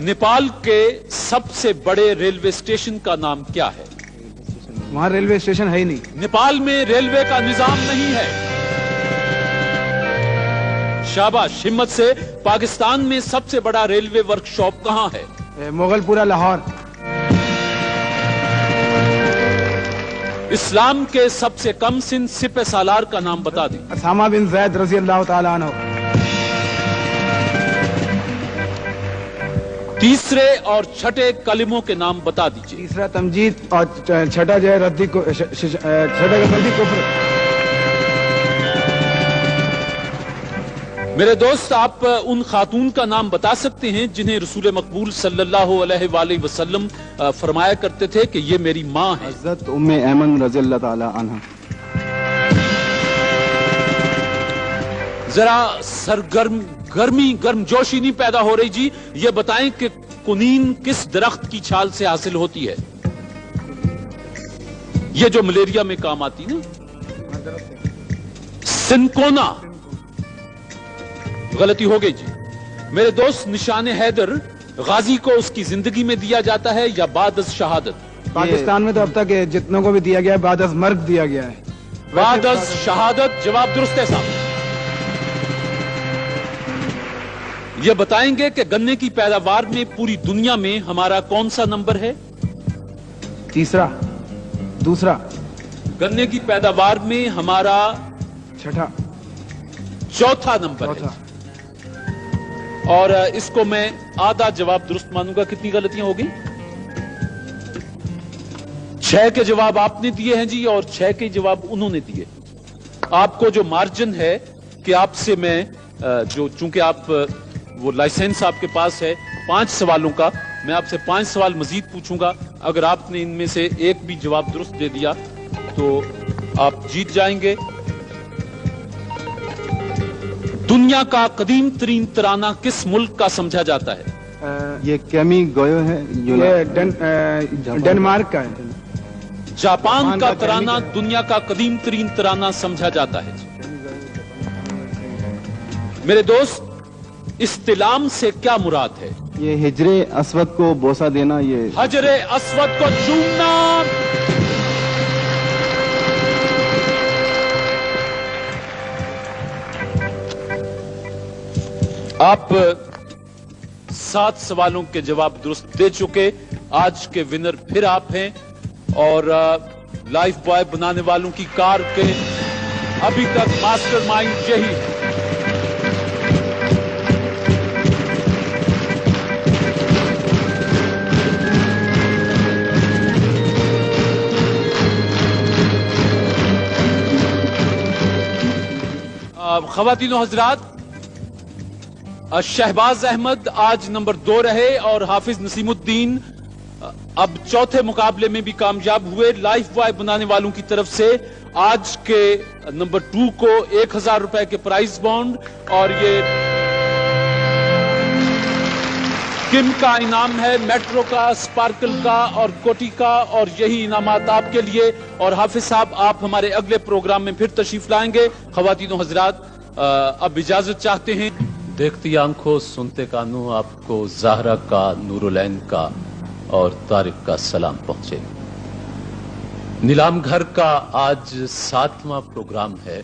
नेपाल के सबसे बड़े रेलवे स्टेशन का नाम क्या है? वहां रेलवे स्टेशन है ही नहीं। नेपाल में रेलवे का निजाम नहीं है। शाबाश। हिम्मत से, पाकिस्तान में सबसे बड़ा रेलवे वर्कशॉप कहां है? मोगलपुरा, लाहौर। इस्लाम के सबसे कम सिन सिपह सालार का नाम बता दें। उसामा बिन ज़ैद रज़ी अल्लाह तआला अन्हु। तीसरे और छठे कलिमों के नाम बता दीजिए। तीसरा तमजीद और छठा जो है रद्दी को, छठा का रद्दी कुफ्र। मेरे दोस्त, आप उन खातून का नाम बता सकते हैं जिन्हें रसूल मकबूल सल्लल्लाहु अलैहि वसल्लम फरमाया करते थे कि ये मेरी माँ है? हज़रत उम्मे ऐमन रज़ियल्लाहु ताला अन्हा। जरा गर्मजोशी नहीं पैदा हो रही जी। ये बताएं कि कुनीन किस दरख्त की छाल से हासिल होती है? ये जो मलेरिया में काम आती ना, सिनकोना। गलती हो गई जी। मेरे दोस्त, निशान हैदर गाजी को उसकी जिंदगी में दिया जाता है या बाद अज़ शहादत? पाकिस्तान में तो अब तक जितनों को भी दिया गया है बाद अज़ मर्ग दिया गया है। बाद अज़ शहादत। जवाब दुरुस्त है साहब। ये बताएंगे कि गन्ने की पैदावार में पूरी दुनिया में हमारा कौन सा नंबर है? तीसरा। दूसरा। गन्ने की पैदावार में हमारा छठा। चौथा नंबर है। और इसको मैं आधा जवाब दुरुस्त मानूंगा। कितनी गलतियां होगी? 6 के जवाब आपने दिए हैं जी और 6 के जवाब उन्होंने दिए। आपको जो मार्जिन है कि आपसे मैं जो चूंकि आप वो लाइसेंस आपके पास है 5 सवालों का, मैं आपसे 5 सवाल मजीद पूछूंगा। अगर आपने इनमें से एक भी जवाब दुरुस्त दे दिया तो आप जीत जाएंगे। दुनिया का कदीम तरीन तराना किस मुल्क का समझा जाता है? ये कैमी गोयो है, ये डेनमार्क का है। जापान का तराना दुनिया का कदीम तरीन तराना समझा जाता है। मेरे दोस्त, इस्तिलाम से क्या मुराद है? ये हिजरे अस्वद को बोसा देना, ये हजरे अस्वद को चूमना। आप 7 सवालों के जवाब दुरुस्त दे चुके। आज के विनर फिर आप हैं और लाइफ बॉय बनाने वालों की कार के अभी तक मास्टरमाइंड यही है। ख़वातीनो हज़रात, शहबाज अहमद आज नंबर 2 रहे और हाफिज नसीमुद्दीन अब चौथे मुकाबले में भी कामयाब हुए। लाइफ बॉय बनाने वालों की तरफ से आज के नंबर 2 को 1000 रुपए के प्राइज बॉन्ड और ये किम का इनाम है, मेट्रो का, स्पार्कल का और कोटी का, और यही इनामात आपके लिए। और हाफिज साहब, आप हमारे अगले प्रोग्राम में फिर तशरीफ लाएंगे। ख़वातीनो हज़रात, अब इजाजत चाहते हैं। देखती आंखों सुनते कानों, आपको ज़हरा का, नूरुलैन का और तारिक का सलाम पहुंचे। नीलाम घर का आज 7वां प्रोग्राम है।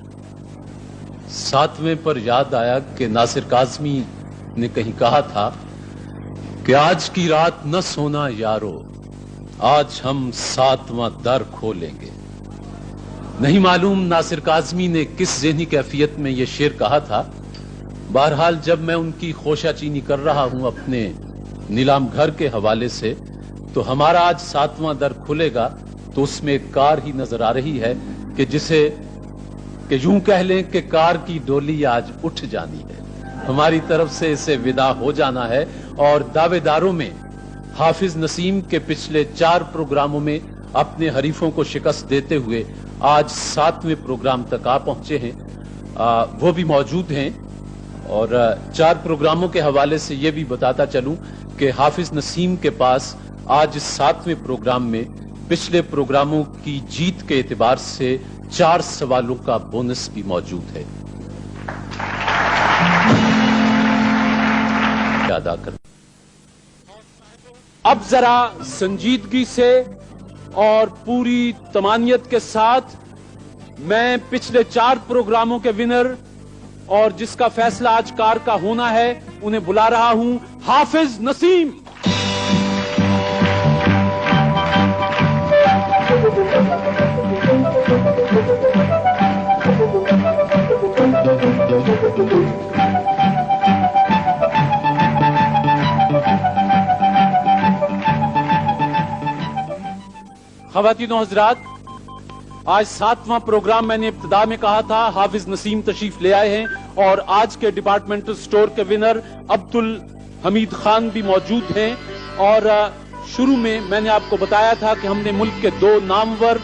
7वें पर याद आया कि नासिर काज़मी ने कहीं कहा था कि आज की रात न सोना यारो, आज हम 7वां दर खोलेंगे। नहीं मालूम नासिर काज़मी ने किस ज़हनी कैफियत में यह शेर कहा था। बहरहाल जब मैं उनकी खोशाचीनी कर रहा हूं अपने नीलाम घर के हवाले से, तो हमारा आज 7वां दर खुलेगा तो उसमें एक कार ही नजर आ रही है कि जिसे कि यूं कह लें कि कार की डोली आज उठ जानी है। हमारी तरफ से इसे विदा हो जाना है। और दावेदारों में हाफिज नसीम के पिछले 4 प्रोग्रामों में अपने हरीफों को शिकस्त देते हुए आज 7वें प्रोग्राम तक आ पहुंचे हैं, वो भी मौजूद हैं। और 4 प्रोग्रामों के हवाले से यह भी बताता चलूं कि हाफिज नसीम के पास आज 7वें प्रोग्राम में पिछले प्रोग्रामों की जीत के एतबार से 4 सवालों का बोनस भी मौजूद है। अदा कर अब जरा संजीदगी से और पूरी तमानियत के साथ मैं पिछले 4 प्रोग्रामों के विनर और जिसका फैसला आज कार का होना है उन्हें बुला रहा हूं। हाफिज नसीम। ख़वातीनो हज़रात, आज 7वां प्रोग्राम मैंने इब्तिदा में कहा था हाफिज नसीम तशरीफ ले आए हैं और आज के डिपार्टमेंटल स्टोर के विनर अब्दुल हमीद खान भी मौजूद हैं। और शुरू में मैंने आपको बताया था कि हमने मुल्क के 2 नामवर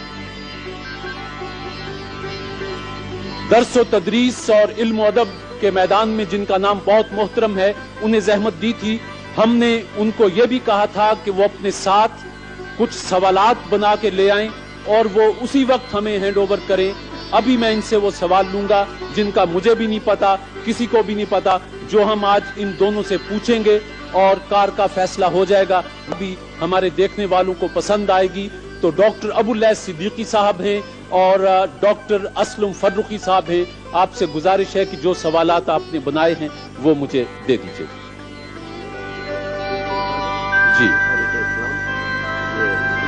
दर्स व तदरीस और इल्म व अदब के मैदान में जिनका नाम बहुत मोहतरम है, उन्हें जहमत दी थी। हमने उनको यह भी कहा था कि वो अपने साथ कुछ सवालात बना के ले आएं और वो उसी वक्त हमें हैंड ओवर करें। अभी मैं इनसे वो सवाल लूंगा जिनका मुझे भी नहीं पता, किसी को भी नहीं पता, जो हम आज इन दोनों से पूछेंगे और कार का फैसला हो जाएगा। अभी हमारे देखने वालों को पसंद आएगी तो डॉक्टर अबुल्लैस सिद्दीकी साहब हैं और डॉक्टर असलम फर्रुखी साहब हैं। आपसे गुजारिश है कि जो सवालात आपने बनाए हैं वो मुझे दे दीजिए। जी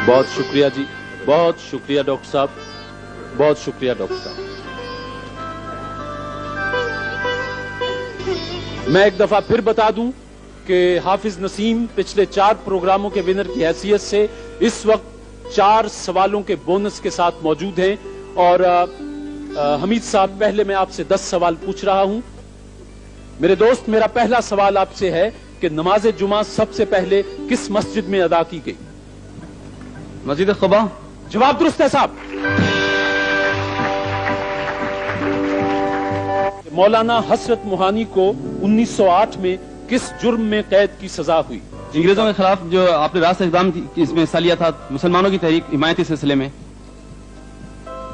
बहुत शुक्रिया जी, बहुत शुक्रिया डॉक्टर साहब, बहुत शुक्रिया डॉक्टर साहब। मैं एक दफा फिर बता दूं कि हाफिज नसीम पिछले 4 प्रोग्रामों के विनर की हैसियत से इस वक्त 4 سوالوں کے بونس کے ساتھ موجود ہیں اور حمید صاحب پہلے میں آپ سے 10 سوال پوچھ رہا ہوں. میرے دوست میرا پہلا سوال آپ سے ہے کہ نماز جمعہ سب سے پہلے کس مسجد میں ادا کی گئی؟ مسجد قباء. جواب درست ہے صاحب. مولانا حسرت موہانی کو 1908 میں کس جرم میں قید کی سزا ہوئی؟ انگریزوں کے خلاف جو آپ نے راست اقدام اس میں حصہ لیا تھا، مسلمانوں کی تحریک حمایتی سلسلے میں.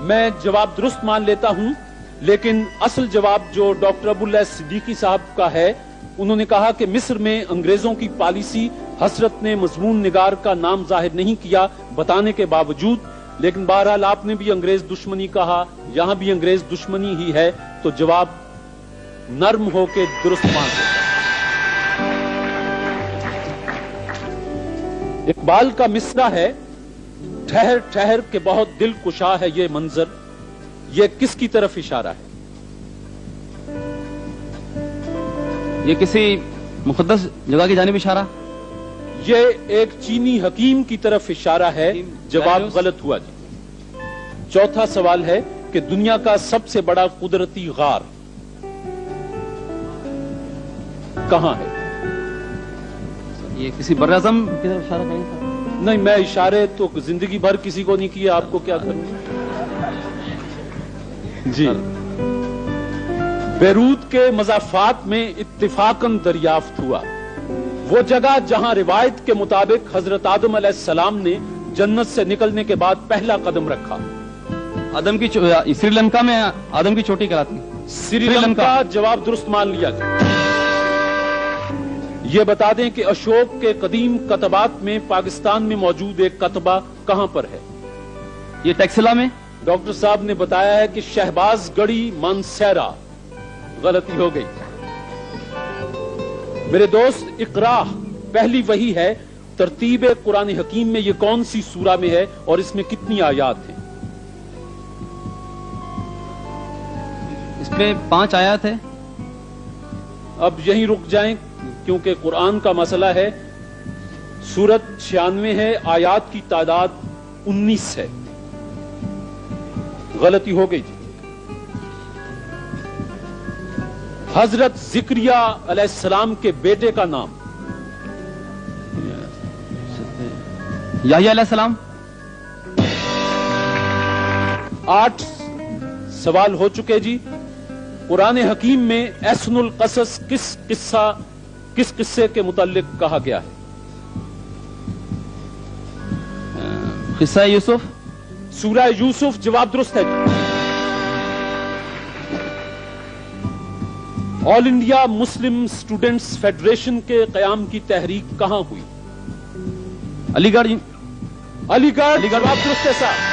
میں جواب درست مان لیتا ہوں، لیکن اصل جواب جو ڈاکٹر ابو اللہ صدیقی صاحب کا ہے، انہوں نے کہا کہ مصر میں انگریزوں کی پالیسی، حسرت نے مضمون نگار کا نام ظاہر نہیں کیا بتانے کے باوجود، لیکن بہرحال آپ نے بھی انگریز دشمنی کہا، یہاں بھی انگریز دشمنی ہی ہے، تو جواب نرم ہو کے درست مان لیں. اقبال کا مصرع ہے، ٹھہر ٹھہر کے بہت دل کشا ہے یہ منظر، یہ کس کی طرف اشارہ ہے؟ یہ کسی مقدس جگہ کی جانب اشارہ. یہ ایک چینی حکیم کی طرف اشارہ ہے. جواب غلط ہوا جی. چوتھا سوال ہے کہ دنیا کا سب سے بڑا قدرتی غار کہاں ہے؟ یہ کسی براعظم کی طرف اشارہ کریں سر. نہیں، میں اشارے تو زندگی بھر کسی کو نہیں کیے، آپ کو کیا کروں؟ جی. بیروت کے مضافات میں اتفاقاً دریافت ہوا وہ جگہ جہاں روایت کے مطابق حضرت آدم علیہ السلام نے جنت سے نکلنے کے بعد پہلا قدم رکھا. آدم کی سری لنکا میں آدم کی چوٹی کراتی. سری لنکا. جواب درست مان لیا جائے. یہ بتا دیں کہ اشوک کے قدیم کتبات میں پاکستان میں موجود ایک کتبہ کہاں پر ہے؟ یہ ٹیکسلا میں. ڈاکٹر صاحب نے بتایا ہے کہ شہباز گڑھی مانسیرا. غلطی ہو گئی. میرے دوست اقرا پہلی وحی ہے، ترتیب قرآن حکیم میں یہ کون سی سورہ میں ہے اور اس میں کتنی آیات ہیں؟ اس میں 5 آیات ہے. اب یہیں رک جائیں کیونکہ قرآن کا مسئلہ ہے. سورت 96 ہے، آیات کی تعداد 19 ہے. غلطی ہو گئی جی. حضرت زکریا علیہ السلام کے بیٹے کا نام؟ یحییٰ علیہ السلام. 8 سوال ہو چکے جی. قرآن حکیم میں احسن القصص کس قصے کے متعلق کہا گیا ہے؟ قصہ یوسف. سورہ یوسف. جواب درست ہے جی. آل انڈیا مسلم اسٹوڈنٹس فیڈریشن کے قیام کی تحریک کہاں ہوئی؟ علی گڑھ. علی گڑھ. جواب درست ہے صاحب.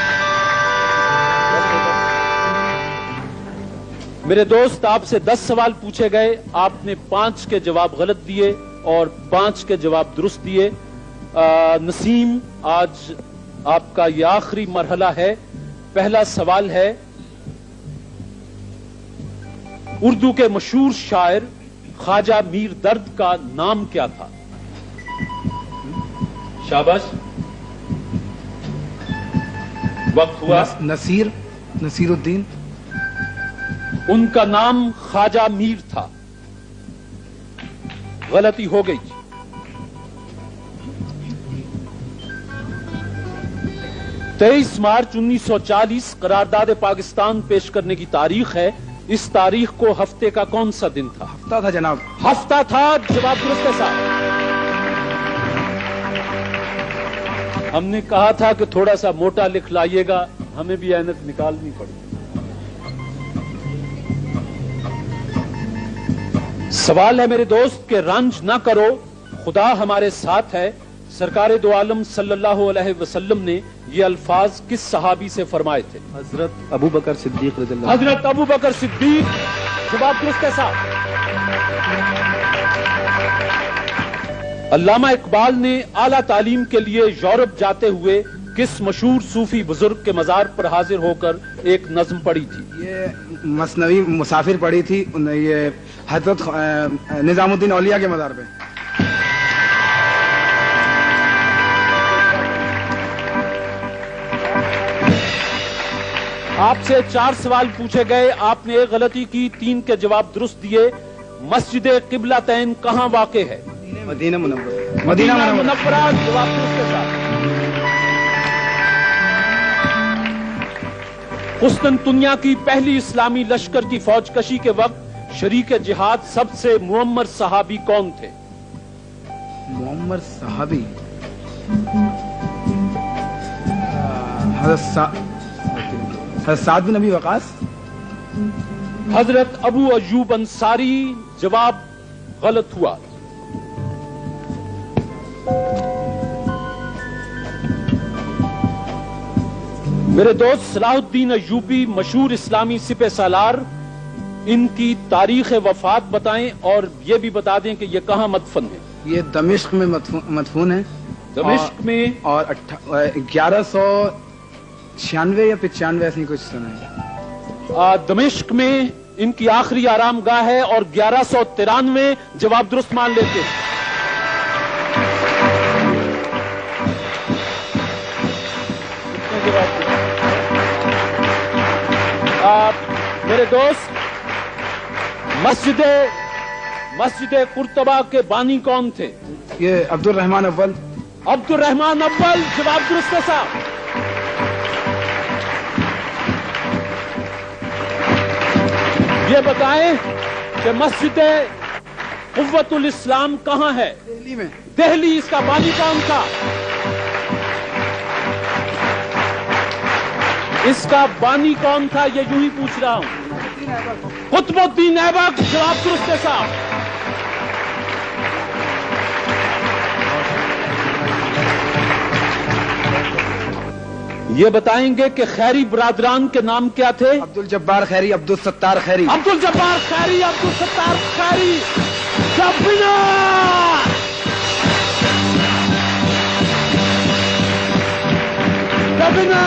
میرے دوست آپ سے 10 سوال پوچھے گئے، آپ نے 5 کے جواب غلط دیے اور 5 کے جواب درست دیے. نسیم، آج آپ کا یہ آخری مرحلہ ہے. پہلا سوال ہے، اردو کے مشہور شاعر خواجہ میر درد کا نام کیا تھا؟ شاباش. وقت ہوا. نصیر الدین. ان کا نام خواجہ میر تھا. غلطی ہو گئی. 23 مارچ 1940 قرارداد پاکستان پیش کرنے کی تاریخ ہے. اس تاریخ کو ہفتے کا کون سا دن تھا؟ ہفتہ تھا جناب. ہفتہ تھا. جواب درست ہے صاحب. ہم نے کہا تھا کہ تھوڑا سا موٹا لکھ لائیے گا، ہمیں بھی اینک نکالنی پڑی. سوال ہے میرے دوست کہ رنج نہ کرو، خدا ہمارے ساتھ ہے. سرکار دو عالم صلی اللہ علیہ وسلم نے یہ الفاظ کس صحابی سے فرمائے تھے؟ حضرت ابو بکر صدیق رضی اللہ. حضرت ابو بکر صدیق. جواب درست ہے صاحب. علامہ اقبال نے اعلیٰ تعلیم کے لیے یورپ جاتے ہوئے کس مشہور صوفی بزرگ کے مزار پر حاضر ہو کر ایک نظم پڑھی تھی؟ یہ مثنوی مسافر پڑھی تھی یہ حضرت نظام الدین اولیاء کے مزار پہ. آپ سے 4 سوال پوچھے گئے، آپ نے ایک غلطی کی، 3 کے جواب درست دیے۔ مسجد قبلتین کہاں واقع ہے؟ مدینہ منورہ۔ مدینہ منورہ، جواب درست کے ساتھ۔ قسطنطنیہ کی پہلی اسلامی لشکر کی فوج کشی کے وقت شریک جہاد سب سے معمر صحابی کون تھے؟ معمر صحابی حضرت سعد بن ابی وقاص۔ حضرت ابو ایوب انصاری، جواب غلط ہوا۔ میرے دوست صلاح الدین ایوبی مشہور اسلامی سپہ سالار، ان کی تاریخ وفات بتائیں اور یہ بھی بتا دیں کہ یہ کہاں مدفن ہے؟ یہ دمشق میں مدفون ہے، دمشق میں، اور 1196 یا 95 ایسی کچھ سنا ہے۔ دمشق میں ان کی آخری آرام گاہ ہے اور 1193 جواب درست مان لیتے ہیں۔ میرے دوست، مسجد قرطبہ کے بانی کون تھے؟ یہ عبد الرحمن اول۔ عبد الرحمن اول، جواب درست ہے صاحب۔ یہ بتائیں کہ مسجد قوت الاسلام کہاں ہے؟ دہلی میں۔ دہلی، اس کا بانی کون تھا؟ اس کا بانی کون تھا یہ یوں ہی پوچھ رہا ہوں۔ قطب الدین ایبک، جواب درست ہے صاحب۔ یہ بتائیں گے کہ خیری برادران کے نام کیا تھے؟ عبد الجبار خیری، عبد الستار خیری۔ عبد الجبار خیری، عبد الستار خیری، جبنا جبنا۔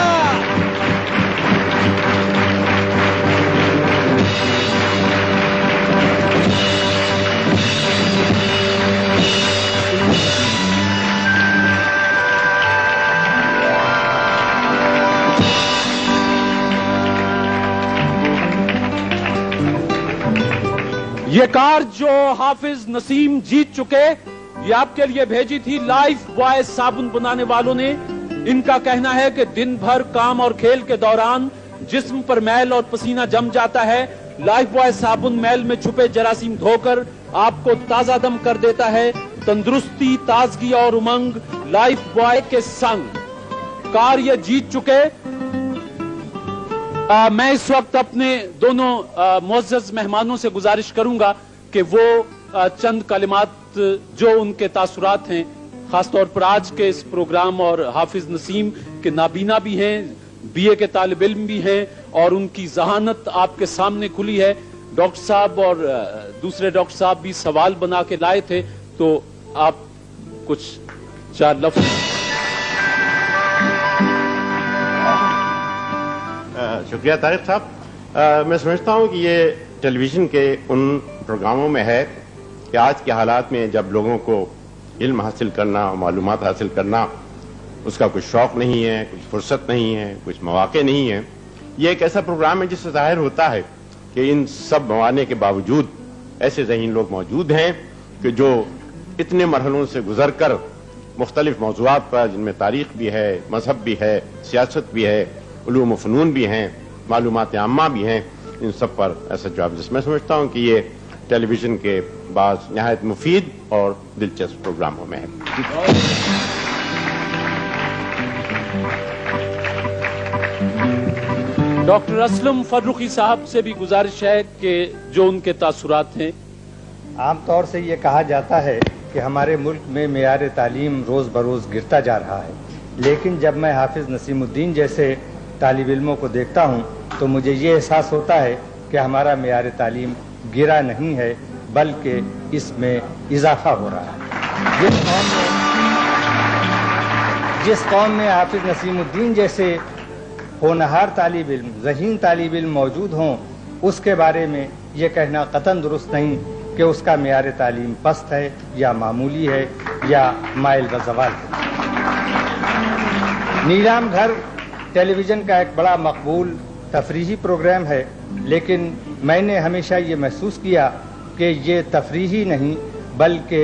یہ کار جو حافظ نسیم جیت چکے، یہ آپ کے لیے بھیجی تھی لائف بوائے صابن بنانے والوں نے۔ ان کا کہنا ہے کہ دن بھر کام اور کھیل کے دوران جسم پر میل اور پسینہ جم جاتا ہے۔ لائف بوائے صابن میل میں چھپے جراثیم دھو کر آپ کو تازہ دم کر دیتا ہے۔ تندرستی، تازگی اور امنگ لائف بوائے کے سنگ۔ کار یہ جیت چکے۔ میں اس وقت اپنے دونوں معزز مہمانوں سے گزارش کروں گا کہ وہ چند کلمات جو ان کے تاثرات ہیں، خاص طور پر آج کے اس پروگرام، اور حافظ نسیم کے نابینا بھی ہیں، بی اے کے طالب علم بھی ہیں، اور ان کی ذہانت آپ کے سامنے کھلی ہے۔ ڈاکٹر صاحب اور دوسرے ڈاکٹر صاحب بھی سوال بنا کے لائے تھے، تو آپ کچھ 4 لفظ۔ شکریہ طارق صاحب۔ میں سمجھتا ہوں کہ یہ ٹیلی ویژن کے ان پروگراموں میں ہے کہ آج کے حالات میں جب لوگوں کو علم حاصل کرنا، معلومات حاصل کرنا، اس کا کچھ شوق نہیں ہے، کچھ فرصت نہیں ہے، کچھ مواقع نہیں ہے، یہ ایک ایسا پروگرام ہے جس سے ظاہر ہوتا ہے کہ ان سب موانع کے باوجود ایسے ذہین لوگ موجود ہیں کہ جو اتنے مرحلوں سے گزر کر مختلف موضوعات پر، جن میں تاریخ بھی ہے، مذہب بھی ہے، سیاست بھی ہے، علوم و فنون بھی ہیں، معلومات عامہ بھی ہیں، ان سب پر ایسا جواب۔ جس میں سمجھتا ہوں کہ یہ ٹیلی ویژن کے بعض نہایت مفید اور دلچسپ پروگراموں میں ہے۔ ڈاکٹر اسلم فرخی صاحب سے بھی گزارش ہے کہ جو ان کے تاثرات ہیں۔ عام طور سے یہ کہا جاتا ہے کہ ہمارے ملک میں معیار تعلیم روز بروز گرتا جا رہا ہے، لیکن جب میں حافظ نسیم الدین جیسے طالب علموں کو دیکھتا ہوں تو مجھے یہ احساس ہوتا ہے کہ ہمارا معیار تعلیم گرا نہیں ہے بلکہ اس میں اضافہ ہو رہا ہے۔ جس قوم میں حافظ نسیم الدین جیسے ہونہار طالب علم، ذہین طالب علم موجود ہوں، اس کے بارے میں یہ کہنا قطعاً درست نہیں کہ اس کا معیار تعلیم پست ہے یا معمولی ہے یا مائل و زوال ہے۔ نیلام گھر ٹیلی ویژن کا ایک بڑا مقبول तफरीही प्रोग्राम है, लेकिन मैंने हमेशा ये महसूस किया कि ये तफरीही नहीं बल्कि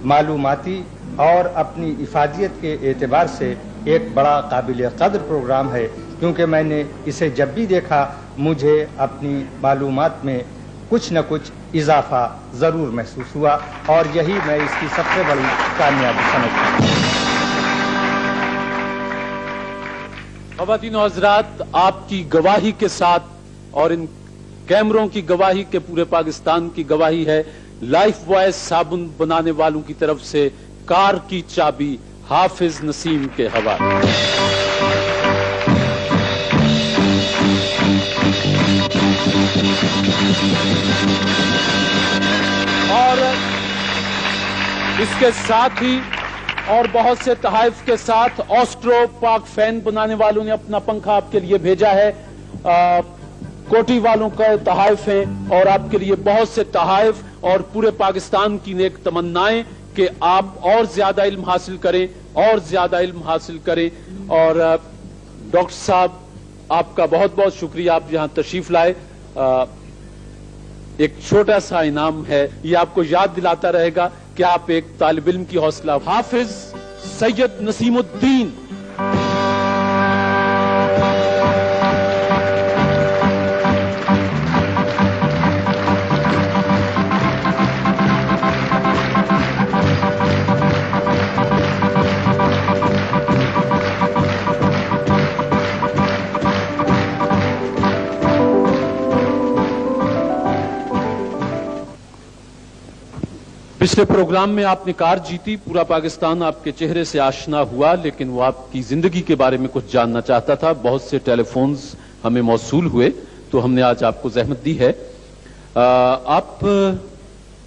मालूमाती और अपनी इफादियत के एतबार से एक बड़ा काबिल कदर प्रोग्राम है, क्योंकि मैंने इसे जब भी देखा मुझे अपनी मालूमात में कुछ न कुछ इजाफा ज़रूर महसूस हुआ, और यही मैं इसकी सबसे बड़ी कामयाबी समझता हूँ। ख़वातीन और हज़रात, आपकी गवाही के साथ और इन कैमरों की गवाही के पूरे पाकिस्तान की गवाही है, लाइफ बॉय साबुन बनाने वालों की तरफ से कार की चाबी हाफिज नसीम के हवाले। और इसके साथ ही और बहुत से तहाइफ के साथ ऑस्ट्रो पाक फैन बनाने वालों ने अपना पंखा आपके लिए भेजा है। कोटी वालों का तहाइफ है और आपके लिए बहुत से तहाइफ और पूरे पाकिस्तान की नेक तमन्नाएं कि आप और ज्यादा इल्म हासिल करें और ज्यादा इल्म हासिल करें। और डॉक्टर साहब, आपका बहुत बहुत शुक्रिया, आप यहां तशरीफ लाए। एक छोटा सा इनाम है, ये आपको याद दिलाता रहेगा कि आप एक तालिब इल्म की हौसला। हाफिज सैयद नसीमुद्दीन। पिछले प्रोग्राम में आपने कार जीती, पूरा पाकिस्तान आपके चेहरे से आशना हुआ, लेकिन वो आपकी जिंदगी के बारे में कुछ जानना चाहता था। बहुत से टेलीफोन्स हमें मौसूल हुए, तो हमने आज आपको जहमत दी है। आप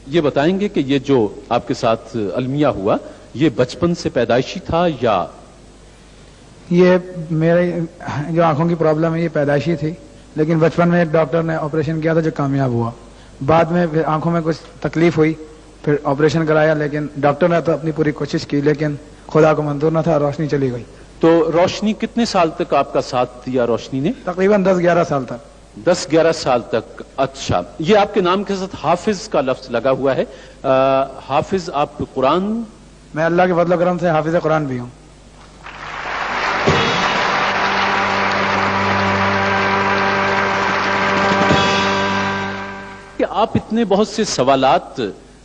ये बताएंगे कि ये जो आपके साथ अलमिया हुआ, ये बचपन से पैदाइशी था या? ये मेरे जो आंखों की प्रॉब्लम है ये पैदाइशी थी, लेकिन बचपन में एक डॉक्टर ने ऑपरेशन किया था जो कामयाब हुआ। बाद में फिर आंखों में कुछ तकलीफ हुई, फिर ऑपरेशन कराया, लेकिन डॉक्टर ने तो अपनी पूरी कोशिश की, लेकिन खुदा को मंजूर न था, रोशनी चली गई। तो रोशनी कितने साल तक आपका साथ दिया रोशनी ने? तकरीबन 10-11 साल तक। 10-11 साल तक। अच्छा, ये आपके नाम के साथ हाफिज का लफ्ज लगा हुआ है। हाफिज आप कुरान? मैं अल्लाह के फजल करम से हाफिज कुरान भी हूँ। कि आप इतने बहुत से सवालात,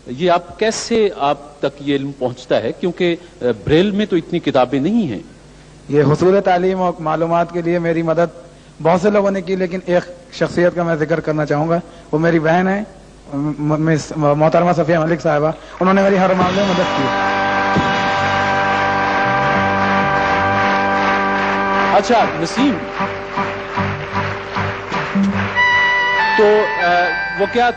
ये आप कैसे आप तक ये इल्म पहुंचता है, क्योंकि ब्रेल में तो इतनी किताबें नहीं हैं। ये हुसूल तालीम और मालूमात के लिए मेरी मदद बहुत से लोगों ने की, लेकिन एक शख्सियत का मैं जिक्र करना चाहूंगा। वो मेरी बहन है, मिस मोहतरमा सफिया मलिक साहिबा। उन्होंने मेरी हर मामले में मदद की। अच्छा नसीम, तो वो क्या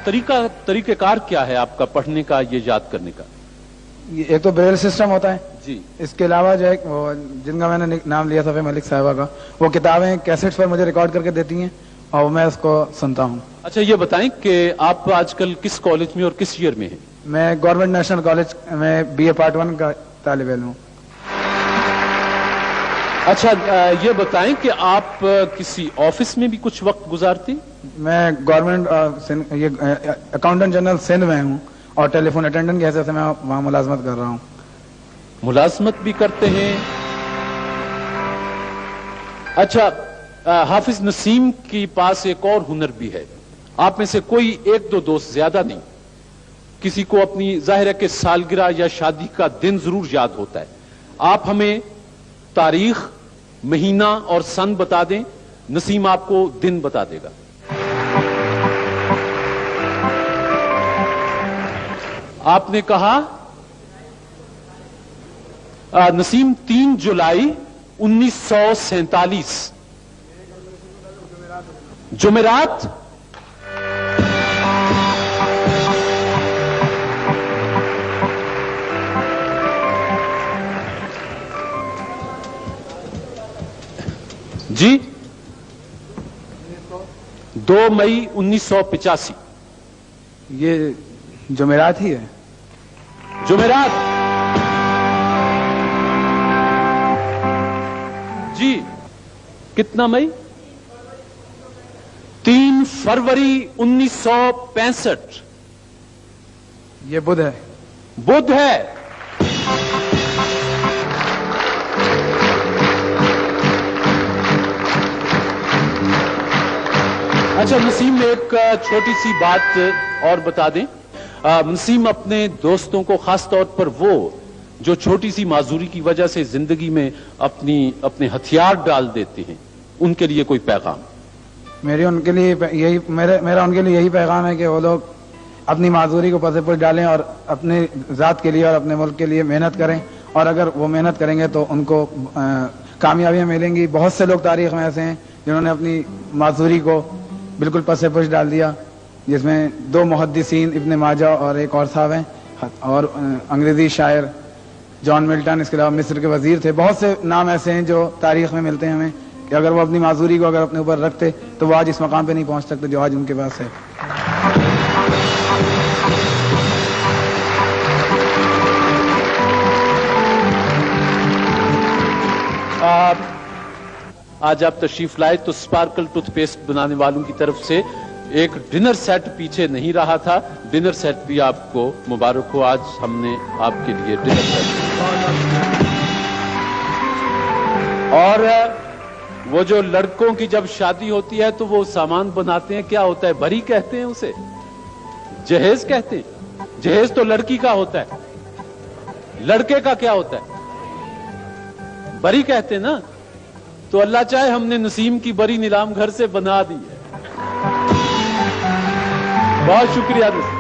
तरीकेकार क्या है आपका पढ़ने का, ये याद करने का? एक तो ब्रेल सिस्टम होता है जी, इसके अलावा जो है वो जिनका मैंने नाम लिया सफिया मलिक साहिबा का, वो किताबें कैसेट्स पर मुझे रिकॉर्ड करके देती हैं और मैं उसको सुनता हूँ। अच्छा, ये बताएं कि आप आजकल किस कॉलेज में और किस ईयर में हैं? मैं गवर्नमेंट नेशनल कॉलेज में BA पार्ट 1 का तालिब इल्म हूँ। अच्छा, ये बताएं कि आप किसी ऑफिस में भी कुछ वक्त गुजारते? मैं गवर्नमेंट ये अकाउंटेंट जनरल सिंध में हूँ और टेलीफोन अटेंडेंट की हैसियत से मैं वहाँ मुलाजमत कर रहा हूँ। मुलाजमत भी करते हैं। अच्छा, हाफिज नसीम के पास एक और हुनर भी है। आप में से कोई 1-2 दोस्त, ज्यादा नहीं, किसी को अपनी जाहिर है कि सालगिरह या शादी का दिन जरूर याद होता है। आप हमें तारीख, महीना और सन बता दें, नसीम आपको दिन बता देगा। आपने कहा नसीम 3 जुलाई 1947 जुमेरात। जी, 2 मई 1985। ये जुमेरात ही है। जुमेरात जी। कितना मई? फरवरी 1965। ये बुध है। बुध है। अच्छा नसीम, एक छोटी सी बात और बता दें। नसीम अपने दोस्तों को, खास तौर पर वो जो छोटी सी माजूरी की वजह से जिंदगी में अपने हथियार डाल देते हैं, उनके लिए कोई पैगाम? मेरा उनके लिए यही पैगाम है कि वो लोग अपनी माजूरी को पसे पर डालें और अपने ज़ात के लिए और अपने मुल्क के लिए मेहनत करें, और अगर वो मेहनत करेंगे तो उनको कामयाबियां मिलेंगी। बहुत से लोग तारीख में ऐसे हैं जिन्होंने अपनी माजूरी को बिल्कुल पसे पुश डाल दिया, जिसमें 2 मुहद्दिसीन इब्न माजा और एक और साहब हैं, और अंग्रेजी शायर जॉन मिल्टन, इसके अलावा मिस्र के वजीर थे। बहुत से नाम ऐसे हैं जो तारीख में मिलते हैं हमें कि अगर वो अपनी माजूरी को अगर अपने ऊपर रखते तो वो आज इस मकाम पे नहीं पहुंच सकते जो आज उनके पास है। आज आप तशरीफ लाए तो स्पार्कल टूथपेस्ट बनाने वालों की तरफ से एक डिनर सेट पीछे नहीं रहा था। डिनर सेट भी आपको मुबारक हो, आज हमने आपके लिए डिनर सेट। और वो जो लड़कों की जब शादी होती है तो वो सामान बनाते हैं, क्या होता है, भरी कहते हैं उसे, जहेज कहते हैं। जहेज तो लड़की का होता है, लड़के का क्या होता है, बरी कहते हैं ना। तो अल्लाह चाहे हमने नसीम की बरी नीलाम घर से बना दी है। बहुत शुक्रिया नसीम।